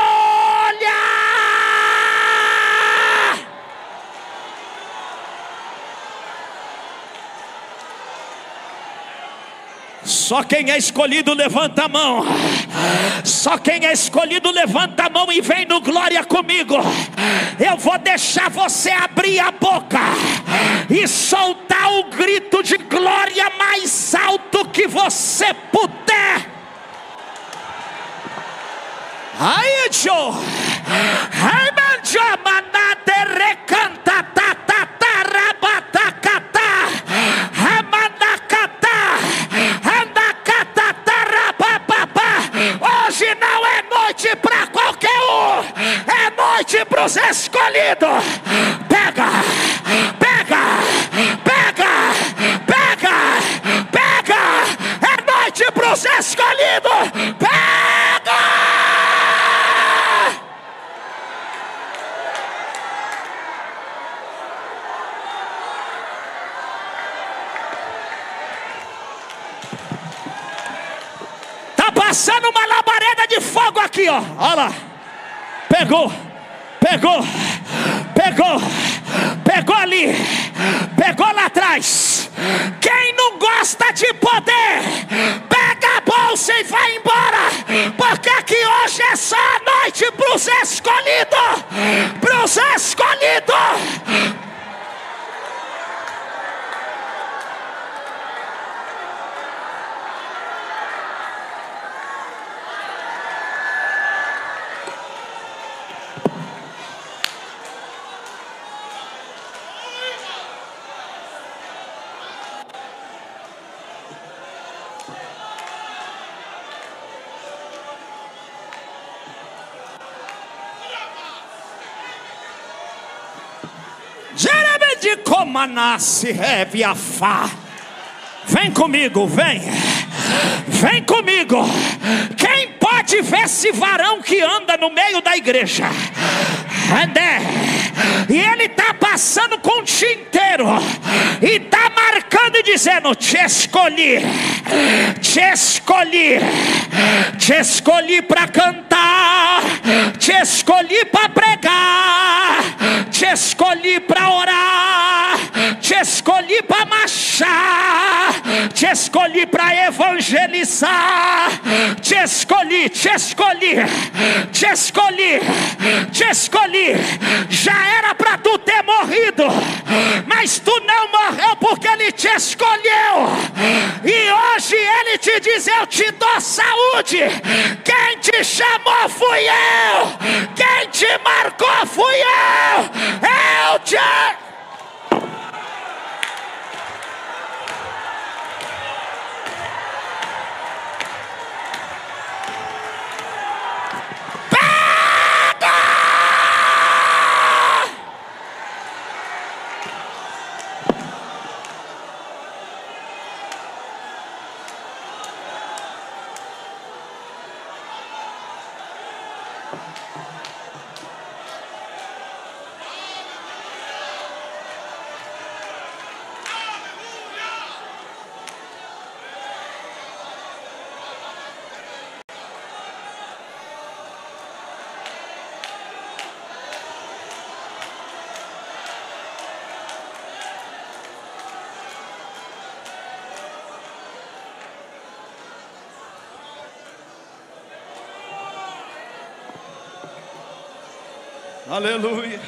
Só quem é escolhido levanta a mão. Só quem é escolhido levanta a mão e vem no glória comigo. Eu vou deixar você abrir a boca e soltar o grito de glória mais alto que você puder. Aí, Joe. Ai, manjo, manate, recanta, tatarabatakata, amanacata, andacata, tarapapapá. Hoje não é noite para qualquer um, é noite para os escolhidos. Pega, pega, pega, pega, pega. É noite para os escolhidos. Pega! Passando uma labareda de fogo aqui, ó. Olha lá. Pegou, pegou, pegou, pegou ali, pegou lá atrás. Quem não gosta de poder, pega a bolsa e vai embora, porque aqui hoje é só a noite para os escolhidos, para os escolhidos. De como nasce Reviafá. Vem comigo, vem. Vem comigo. Quem pode ver esse varão que anda no meio da igreja? Andé. E ele está passando com o tinteiro e está marcando e dizendo: te escolhi, te escolhi, te escolhi para cantar, te escolhi para pregar, te escolhi para orar, te escolhi para marchar, te escolhi para evangelizar, te escolhi, te escolhi, te escolhi, te escolhi. Já era para tu ter morrido, mas tu não morreu porque ele te escolheu. E hoje ele te diz: eu te dou saúde. Quem te chamou fui eu, quem te marcou fui eu te... Aleluia.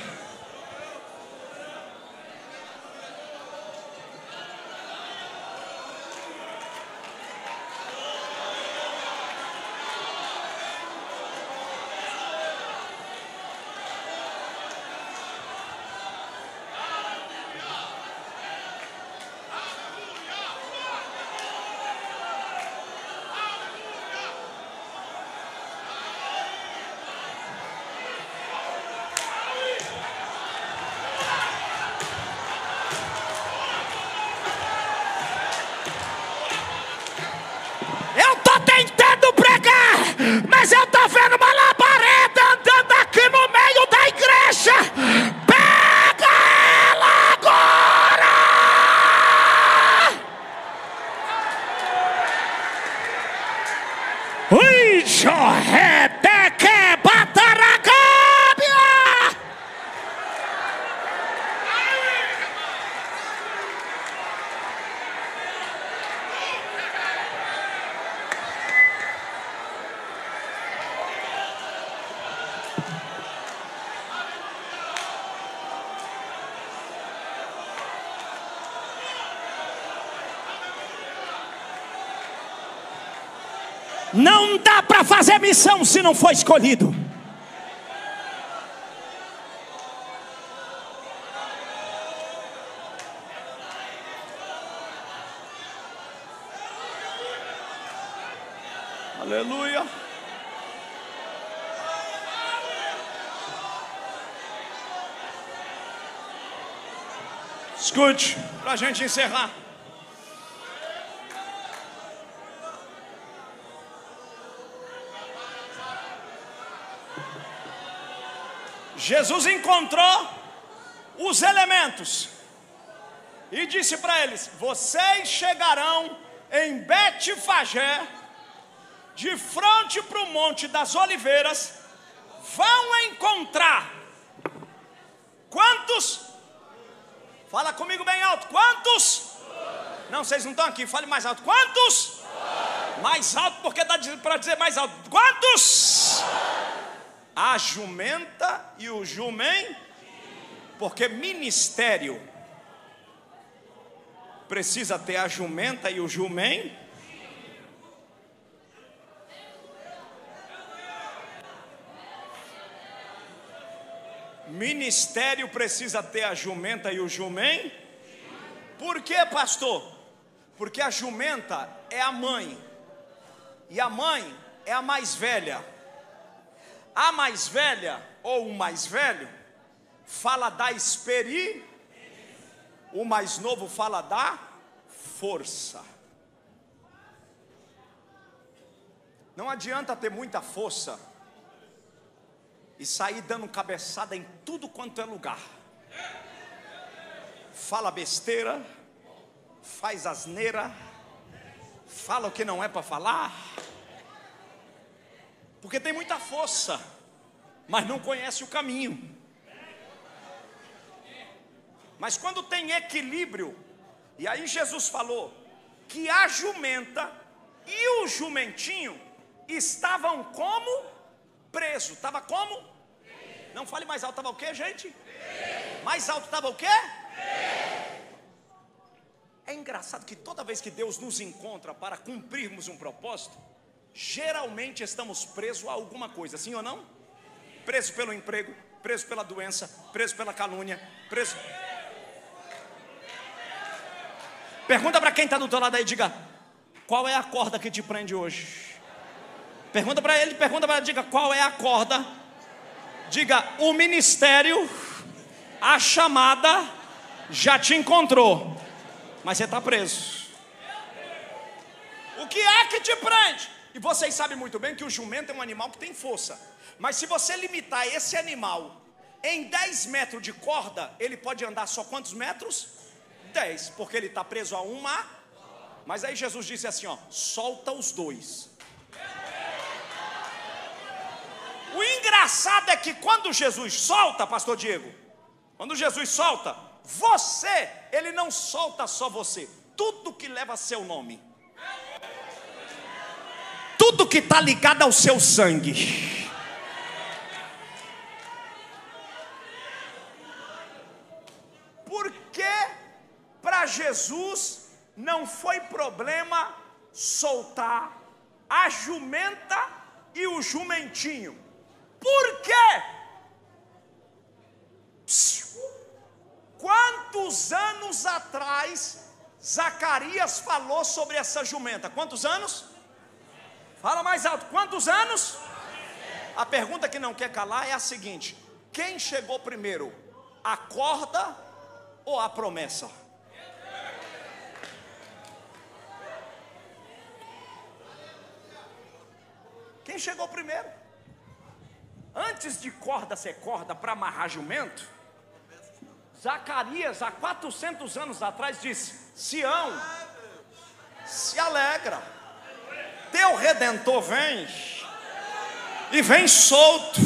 Jorredeque Bataracábia. Não dá para fazer missão se não for escolhido. Aleluia. Escute, para a gente encerrar. Jesus encontrou os elementos e disse para eles: vocês chegarão em Betfagé, de frente para o Monte das Oliveiras, vão encontrar quantos? Fala comigo bem alto. Quantos? Não, vocês não estão aqui, fale mais alto. Quantos? Mais alto, porque dá para dizer mais alto. Quantos? A jumenta e o jumem, porque ministério precisa ter a jumenta e o jumem. Ministério precisa ter a jumenta e o jumem. Por quê, pastor? Porque a jumenta é a mãe, e a mãe é a mais velha. A mais velha, ou o mais velho, fala da experiência, o mais novo fala da força. Não adianta ter muita força e sair dando cabeçada em tudo quanto é lugar. Fala besteira, faz asneira, fala o que não é para falar. Porque tem muita força, mas não conhece o caminho. Mas quando tem equilíbrio, e aí Jesus falou que a jumenta e o jumentinho estavam como? Preso. Estava como? Não fale mais alto. Estava o quê, gente? Mais alto estava o quê? É engraçado que toda vez que Deus nos encontra para cumprirmos um propósito, geralmente estamos presos a alguma coisa, sim ou não? Preso pelo emprego, preso pela doença, preso pela calúnia, preso... Pergunta para quem está do teu lado aí, diga: qual é a corda que te prende hoje? Pergunta para ele, diga: qual é a corda? Diga: o ministério, a chamada já te encontrou, mas você está preso. O que é que te prende? E vocês sabem muito bem que o jumento é um animal que tem força. Mas se você limitar esse animal em 10 metros de corda, ele pode andar só quantos metros? 10, porque ele está preso a uma. Mas aí Jesus disse assim, ó: solta os dois. O engraçado é que quando Jesus solta, pastor Diego, quando Jesus solta, ele não solta só você, tudo que leva seu nome, tudo que está ligado ao seu sangue. Porque para Jesus não foi problema soltar a jumenta e o jumentinho. Por quê? Quantos anos atrás Zacarias falou sobre essa jumenta? Quantos anos? Fala mais alto. Quantos anos? A pergunta que não quer calar é a seguinte: quem chegou primeiro, a corda ou a promessa? Quem chegou primeiro? Antes de corda ser corda para amarrar jumento, Zacarias, há 400 anos atrás, disse: Sião, se alegra, teu Redentor vem. e vem solto,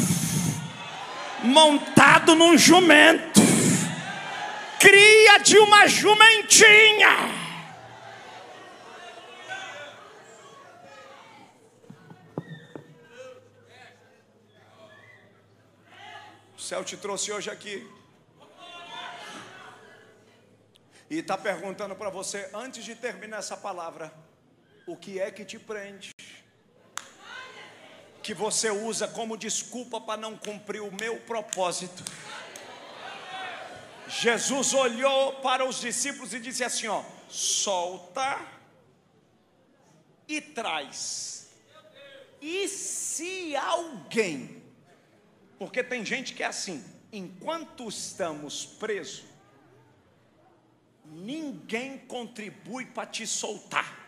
montado num jumento, cria de uma jumentinha. O céu te trouxe hoje aqui e está perguntando para você, antes de terminar essa palavra, o que é que te prende? Que você usa como desculpa para não cumprir o meu propósito. Jesus olhou para os discípulos e disse assim, ó: solta e traz. E se alguém, porque tem gente que é assim, enquanto estamos presos, ninguém contribui para te soltar.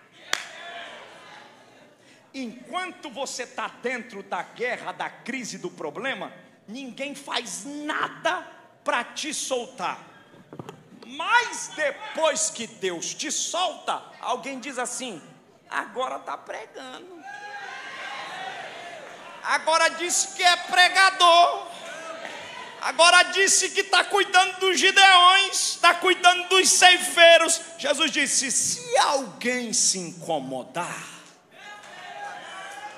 Enquanto você está dentro da guerra, da crise, do problema, ninguém faz nada para te soltar. Mas depois que Deus te solta, alguém diz assim: agora está pregando, agora disse que é pregador, agora disse que está cuidando dos gideões, está cuidando dos ceifeiros. Jesus disse: se alguém se incomodar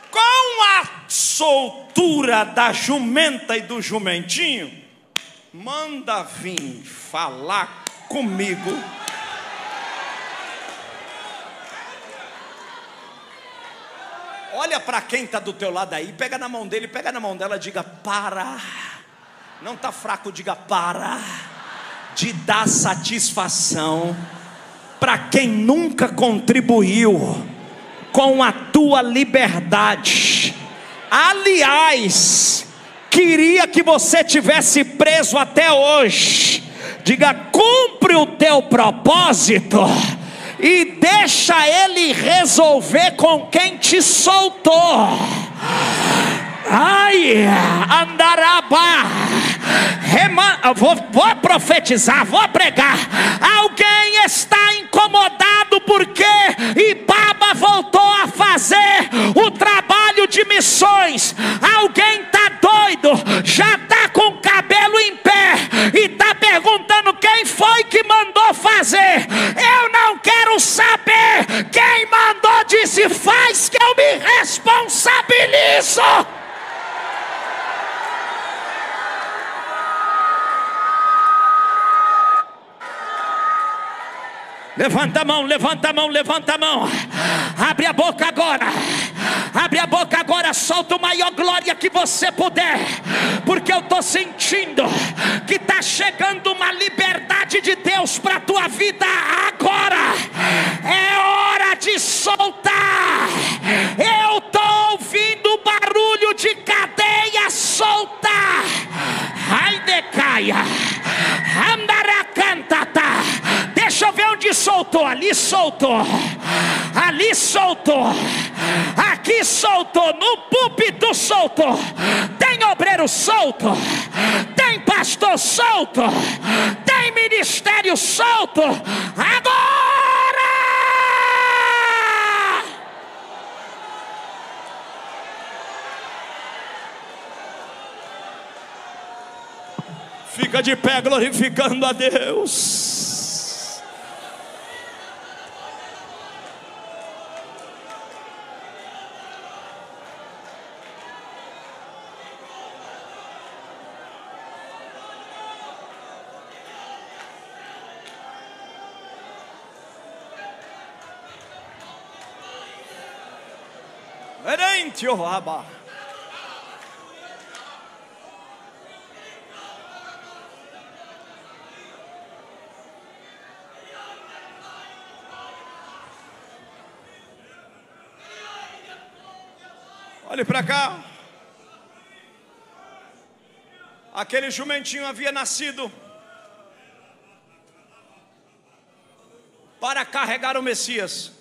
com a soltura da jumenta e do jumentinho, manda vir falar comigo. Olha para quem está do teu lado aí, pega na mão dele, pega na mão dela, diga: para. Não está fraco, diga: para de dar satisfação para quem nunca contribuiu com a tua liberdade. Aliás, queria que você tivesse preso até hoje. Diga: cumpre o teu propósito e deixa ele resolver com quem te soltou. Ai, andarabá, vou profetizar, vou pregar. Alguém está incomodado porque Ibaba voltou a fazer o trabalho de missões. Alguém está doido, já está com o cabelo em pé e está perguntando quem foi que mandou fazer. Eu não quero saber quem mandou, disse: faz que eu me responsabilizo. Levanta a mão, levanta a mão, levanta a mão. Abre a boca agora. Abre a boca agora, solta o maior glória que você puder. Porque eu estou sentindo que está chegando uma liberdade de Deus para a tua vida agora. É hora de soltar. Eu estou ouvindo o barulho de cadeia soltar. Ai, decaia. Andaracantata. Deixa eu ver onde soltou. Ali soltou. Ali soltou. Aqui soltou. No púlpito soltou. Tem obreiro solto. Tem pastor solto. Tem ministério solto. Agora! Fica de pé glorificando a Deus. Olhe para cá. Aquele jumentinho havia nascido para carregar o Messias.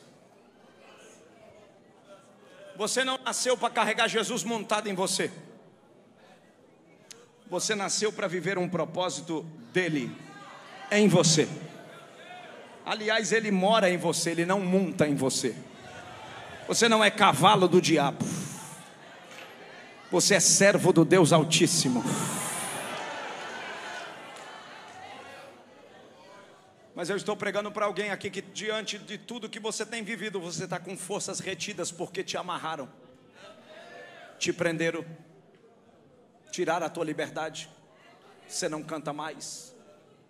Você não nasceu para carregar Jesus montado em você. Você nasceu para viver um propósito dele em você. Aliás, ele mora em você, ele não monta em você. Você não é cavalo do diabo. Você é servo do Deus Altíssimo. Mas eu estou pregando para alguém aqui que diante de tudo que você tem vivido, você está com forças retidas porque te amarraram, te prenderam, tiraram a tua liberdade. Você não canta mais,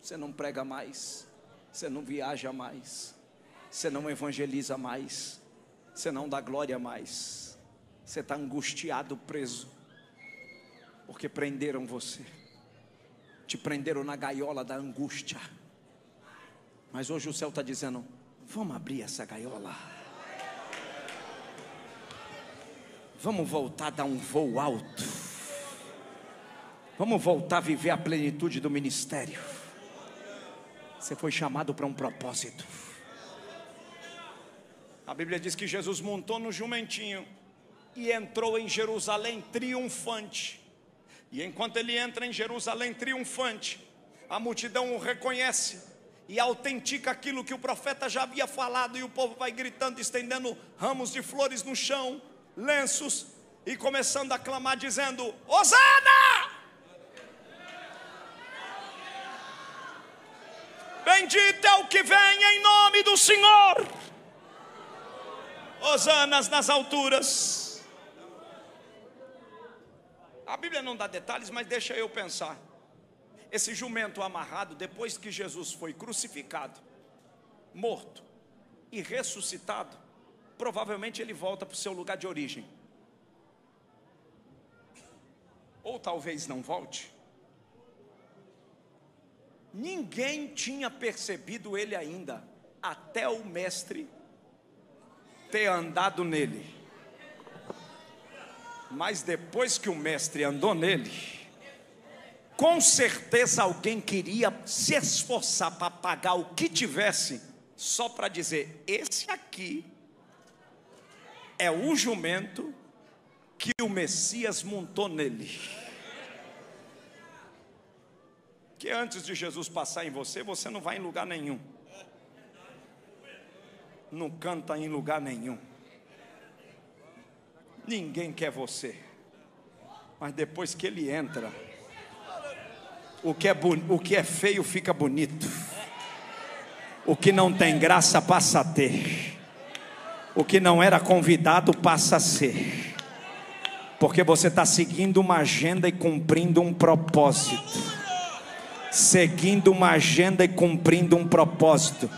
você não prega mais, você não viaja mais, você não evangeliza mais, você não dá glória mais. Você está angustiado, preso, porque prenderam você, te prenderam na gaiola da angústia. Mas hoje o céu está dizendo: vamos abrir essa gaiola, vamos voltar a dar um voo alto, vamos voltar a viver a plenitude do ministério. Você foi chamado para um propósito. A Bíblia diz que Jesus montou no jumentinho e entrou em Jerusalém triunfante. E enquanto ele entra em Jerusalém triunfante, a multidão o reconhece e autentica aquilo que o profeta já havia falado. E o povo vai gritando, estendendo ramos de flores no chão, lenços, e começando a clamar, dizendo: Hosana! Bendito é o que vem em nome do Senhor. Hosanas nas alturas. A Bíblia não dá detalhes, mas deixa eu pensar. Esse jumento amarrado, depois que Jesus foi crucificado, morto e ressuscitado, provavelmente ele volta para o seu lugar de origem. Ou talvez não volte. Ninguém tinha percebido ele ainda, até o mestre ter andado nele. Mas depois que o mestre andou nele, com certeza alguém queria se esforçar para pagar o que tivesse, só para dizer: esse aqui é o jumento que o Messias montou nele. Que antes de Jesus passar em você, você não vai em lugar nenhum, não canta em lugar nenhum, ninguém quer você. Mas depois que ele entra, o que é feio fica bonito, o que não tem graça passa a ter, o que não era convidado passa a ser, porque você está seguindo uma agenda e cumprindo um propósito. Seguindo uma agenda e cumprindo um propósito.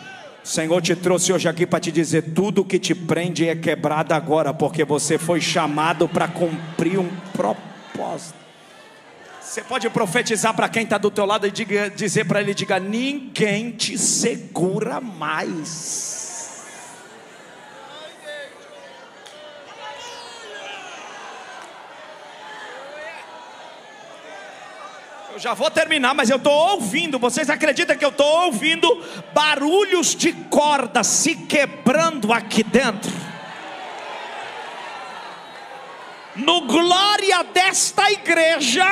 O Senhor te trouxe hoje aqui para te dizer: tudo que te prende é quebrado agora, porque você foi chamado para cumprir um propósito. Você pode profetizar para quem está do teu lado e dizer para ele: diga, ninguém te segura mais. Eu já vou terminar, mas eu estou ouvindo. Vocês acreditam que eu estou ouvindo barulhos de corda se quebrando aqui dentro? No glória desta igreja,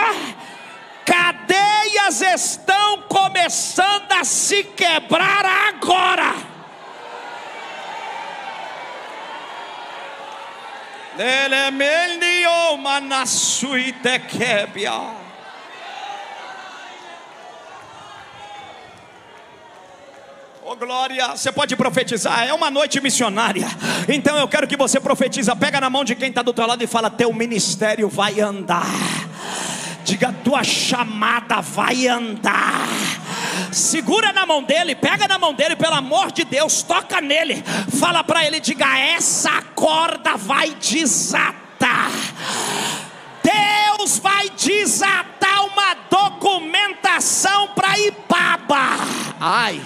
cadeias estão começando a se quebrar agora. Oh glória, você pode profetizar, é uma noite missionária. Então eu quero que você profetiza. Pega na mão de quem está do teu lado e fala: teu ministério vai andar. Diga: tua chamada vai andar. Segura na mão dele, pega na mão dele, pelo amor de Deus, toca nele. Fala para ele, diga: essa corda vai desatar. Deus vai desatar uma documentação para Ipaba. Ai,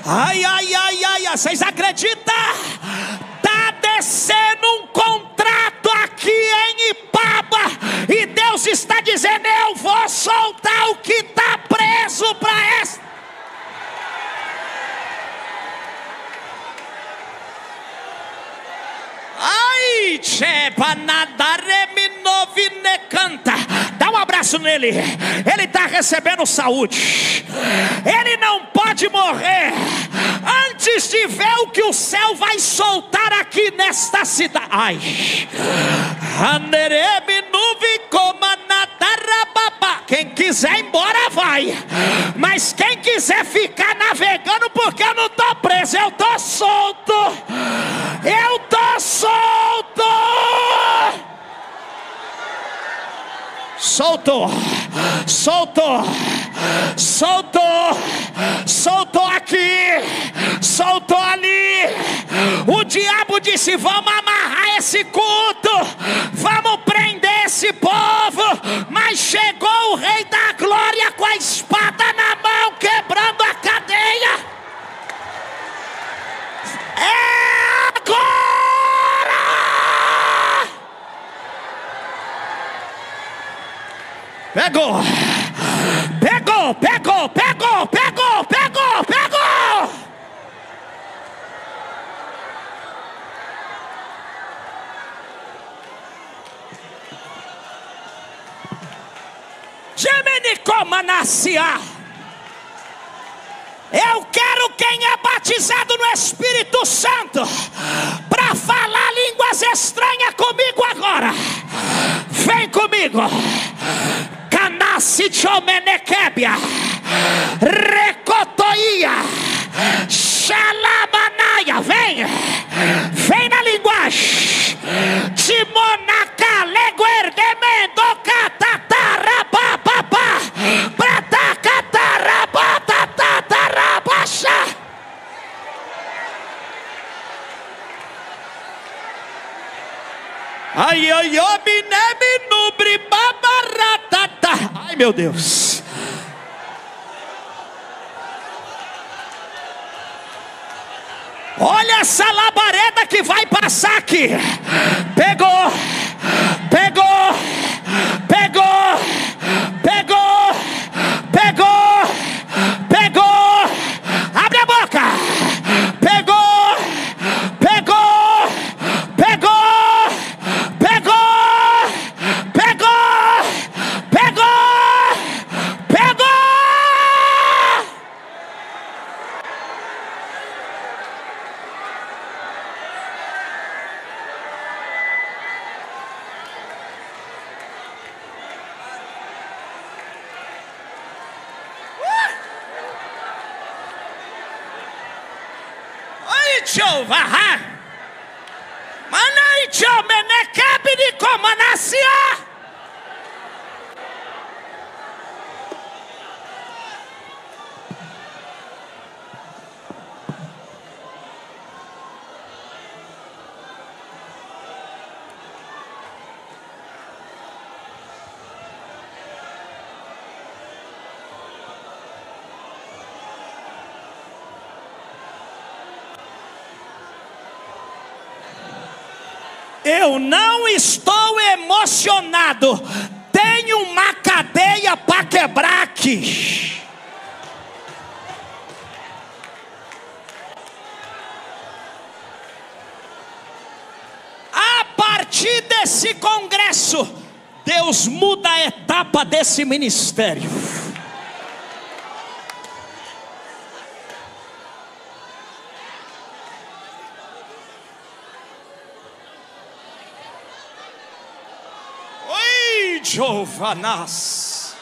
ai, ai, ai, ai, vocês acreditam? Está descendo um contrato aqui em Ipaba, e Deus está dizendo: eu vou soltar o que está preso para essa. Ai, canta. Dá um abraço nele. Ele está recebendo saúde. Ele não pode morrer antes de ver o que o céu vai soltar aqui nesta cidade. Ai, Soltou, soltou, soltou, soltou aqui, soltou ali. O diabo disse: vamos amarrar esse culto, vamos prender esse povo. Mas chegou o Rei da Glória com a espada na mão, quebrando a cadeia. É agora! Pegou, pegou, pegou, pegou, pegou, pegou, pegou. Geminicomanassia. Eu quero quem é batizado no Espírito Santo para falar línguas estranhas comigo agora. Vem comigo. Canassi chomenekebia, recotoia, xalamanaya. Vem, vem na linguagem. Timonaka leguerdemendo catatara papapá, pratacatara patatara baixa. Ai, ai, ai, minemi nubri babaratata. Ai, meu Deus. Olha essa labareda que vai passar aqui. Pegou, pegou, pegou, pegou, pegou, pegou. Abre a boca. Pegou, pegou, pegou, pegou, pegou, pegou, pegou. Jeová, manai chomenekebe de comanassia. Eu não estou emocionado. Tenho uma cadeia para quebrar aqui. A partir desse congresso, Deus muda a etapa desse ministério. Jovanás.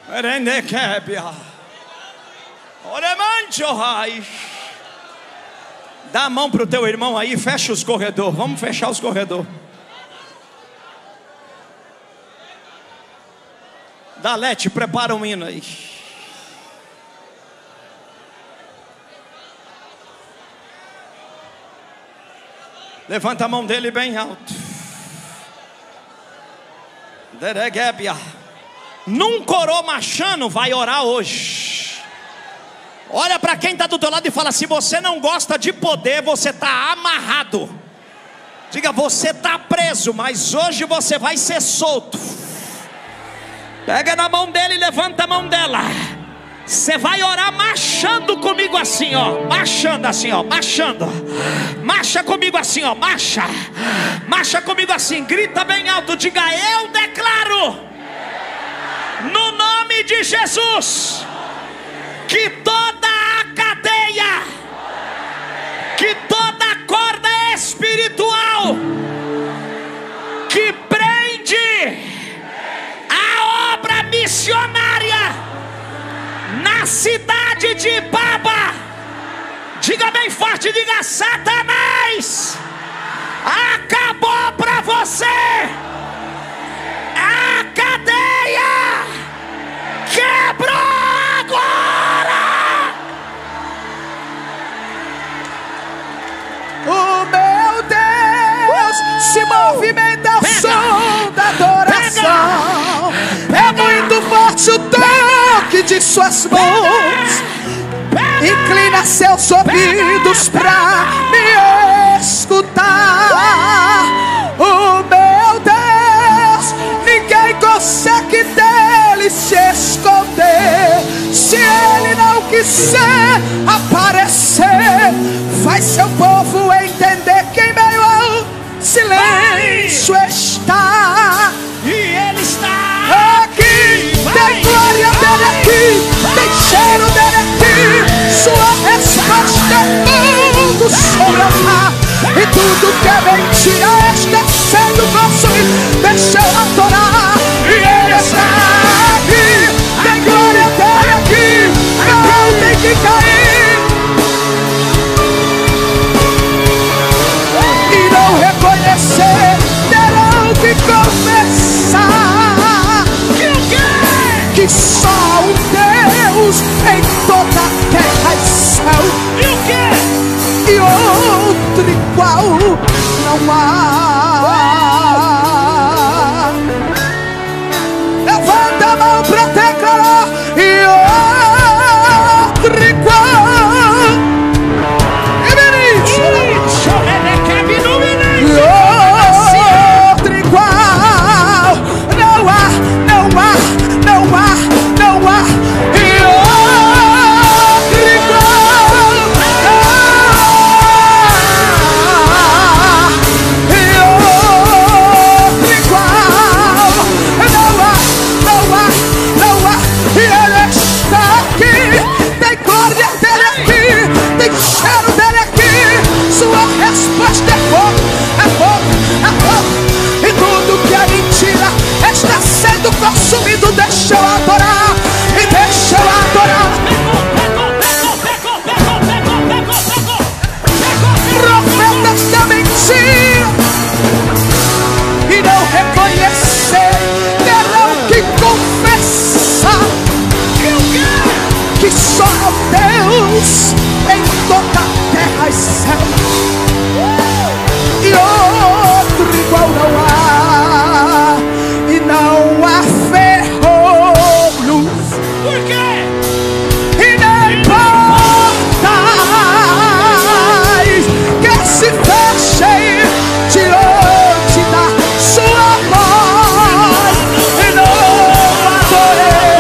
Merenekebia. Oremanchoai. Dá a mão para o teu irmão aí, fecha os corredores. Vamos fechar os corredores. Dalete, prepara um hino aí. Levanta a mão dele bem alto. Deregebia. Num coro machano vai orar hoje. Olha para quem está do teu lado e fala: se você não gosta de poder, você está amarrado. Diga: você está preso, mas hoje você vai ser solto. Pega na mão dele e levanta a mão dela. Você vai orar marchando comigo assim, ó. Marchando assim, ó. Marchando. Marcha comigo assim, ó. Marcha. Marcha comigo assim. Grita bem alto. Diga: eu declaro, no nome de Jesus, que toda a cadeia, que toda a corda espiritual que prende a obra missionária na na cidade de Baba. Diga bem forte, diga: Satanás, acabou pra você. A cadeia quebrou agora. O meu Deus se movimenta ao som da adoração. É muito forte o toque de suas mãos. Inclina seus ouvidos pra me escutar. O meu Deus, ninguém consegue dele se esconder. Se ele não quiser aparecer, faz seu povo entender que em meio ao silêncio está. E ele está aqui. Tem glória dele aqui, tem cheiro dele aqui. Sua resposta é tudo sobre a mar. E tudo que é mentira está sendo consumido. Deixa eu adorar. E ele está aqui. Tem glória dele aqui, não tem que cair e não reconhecer, terão que confessar que só um Deus em toda a terra e céu. E o quê? E outro igual não há. Levanta a mão pra declarar. E outro igual. E outro igual. Não há, não há, não há, não há. E outro igual. E outro igual. Não há, não há, não há. E ele está aqui. Tem glória dele aqui, tem cheiro dele aqui. Sua resposta é fogo, é fogo, é fogo. E tudo que é mentira está sendo consumido. Deixa eu adorar, e deixa eu adorar. Profetas da mentira e não reconhecer, terão que confessar que só Deus em toda a terra e céu. E outro igual não há. E não há ferrolhos. Por quê? E nem portais que se fechem diante da sua voz. E não adorei,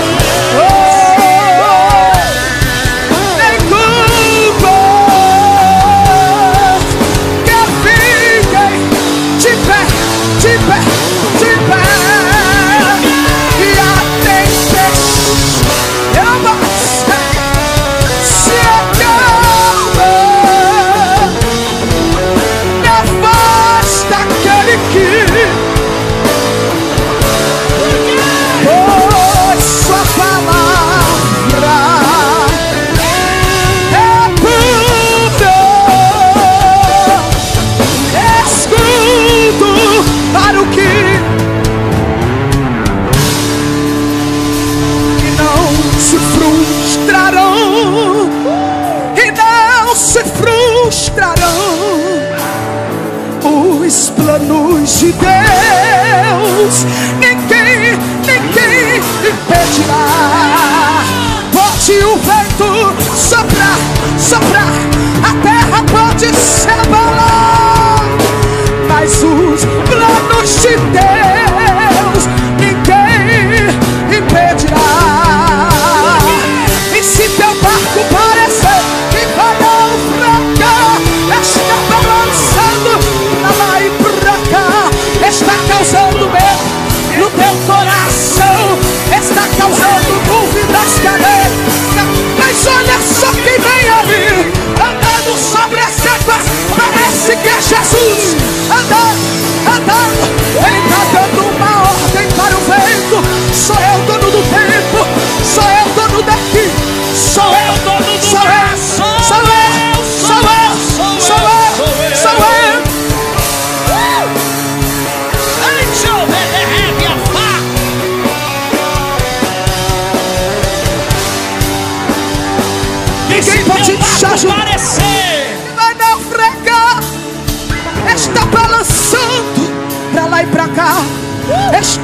nem culpa que fiquem de pé, de pé, de pé. E a tempestade se acalma na voz daquele que pois sua palavra é pura, escudo para o que não se frustrarão, e não se frustrarão os planos de Deus. Ninguém impedirá. Pode o vento soprar, soprar, a terra pode se abalar, mas os planos de Deus ninguém impedirá. E se teu barco parecer que vai naufragar, está balançando pra lá e pra cá, está causando medo no teu coração, está causando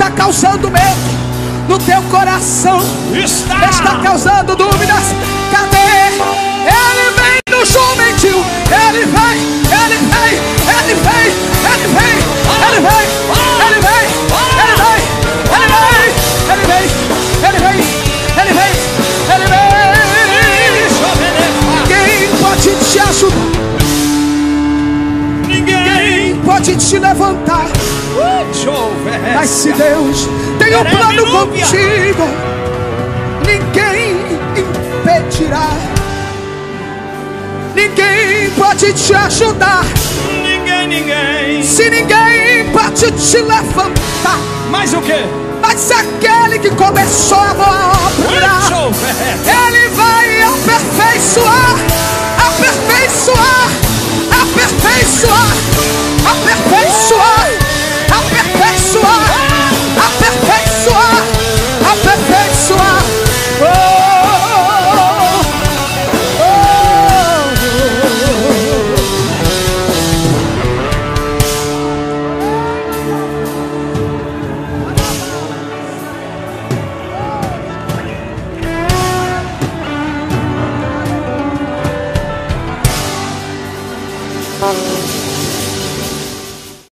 está causando medo no teu coração, está causando dúvidas. Cadê? Ele vem no jumentinho. Ele vem, ele vem, ele vem, ele vem, ele vem, ele vem, ele vem, ele vem, ele vem, ele vem, ele vem, ele vem. Ninguém pode te ajudar, ninguém pode te levantar. Mas se Deus tem um plano contigo, ninguém impedirá. Ninguém pode te ajudar. Ninguém. Se ninguém pode te levantar. Mas o quê? Mas aquele que começou a boa obra, ele vai aperfeiçoar, aperfeiçoar, aperfeiçoar.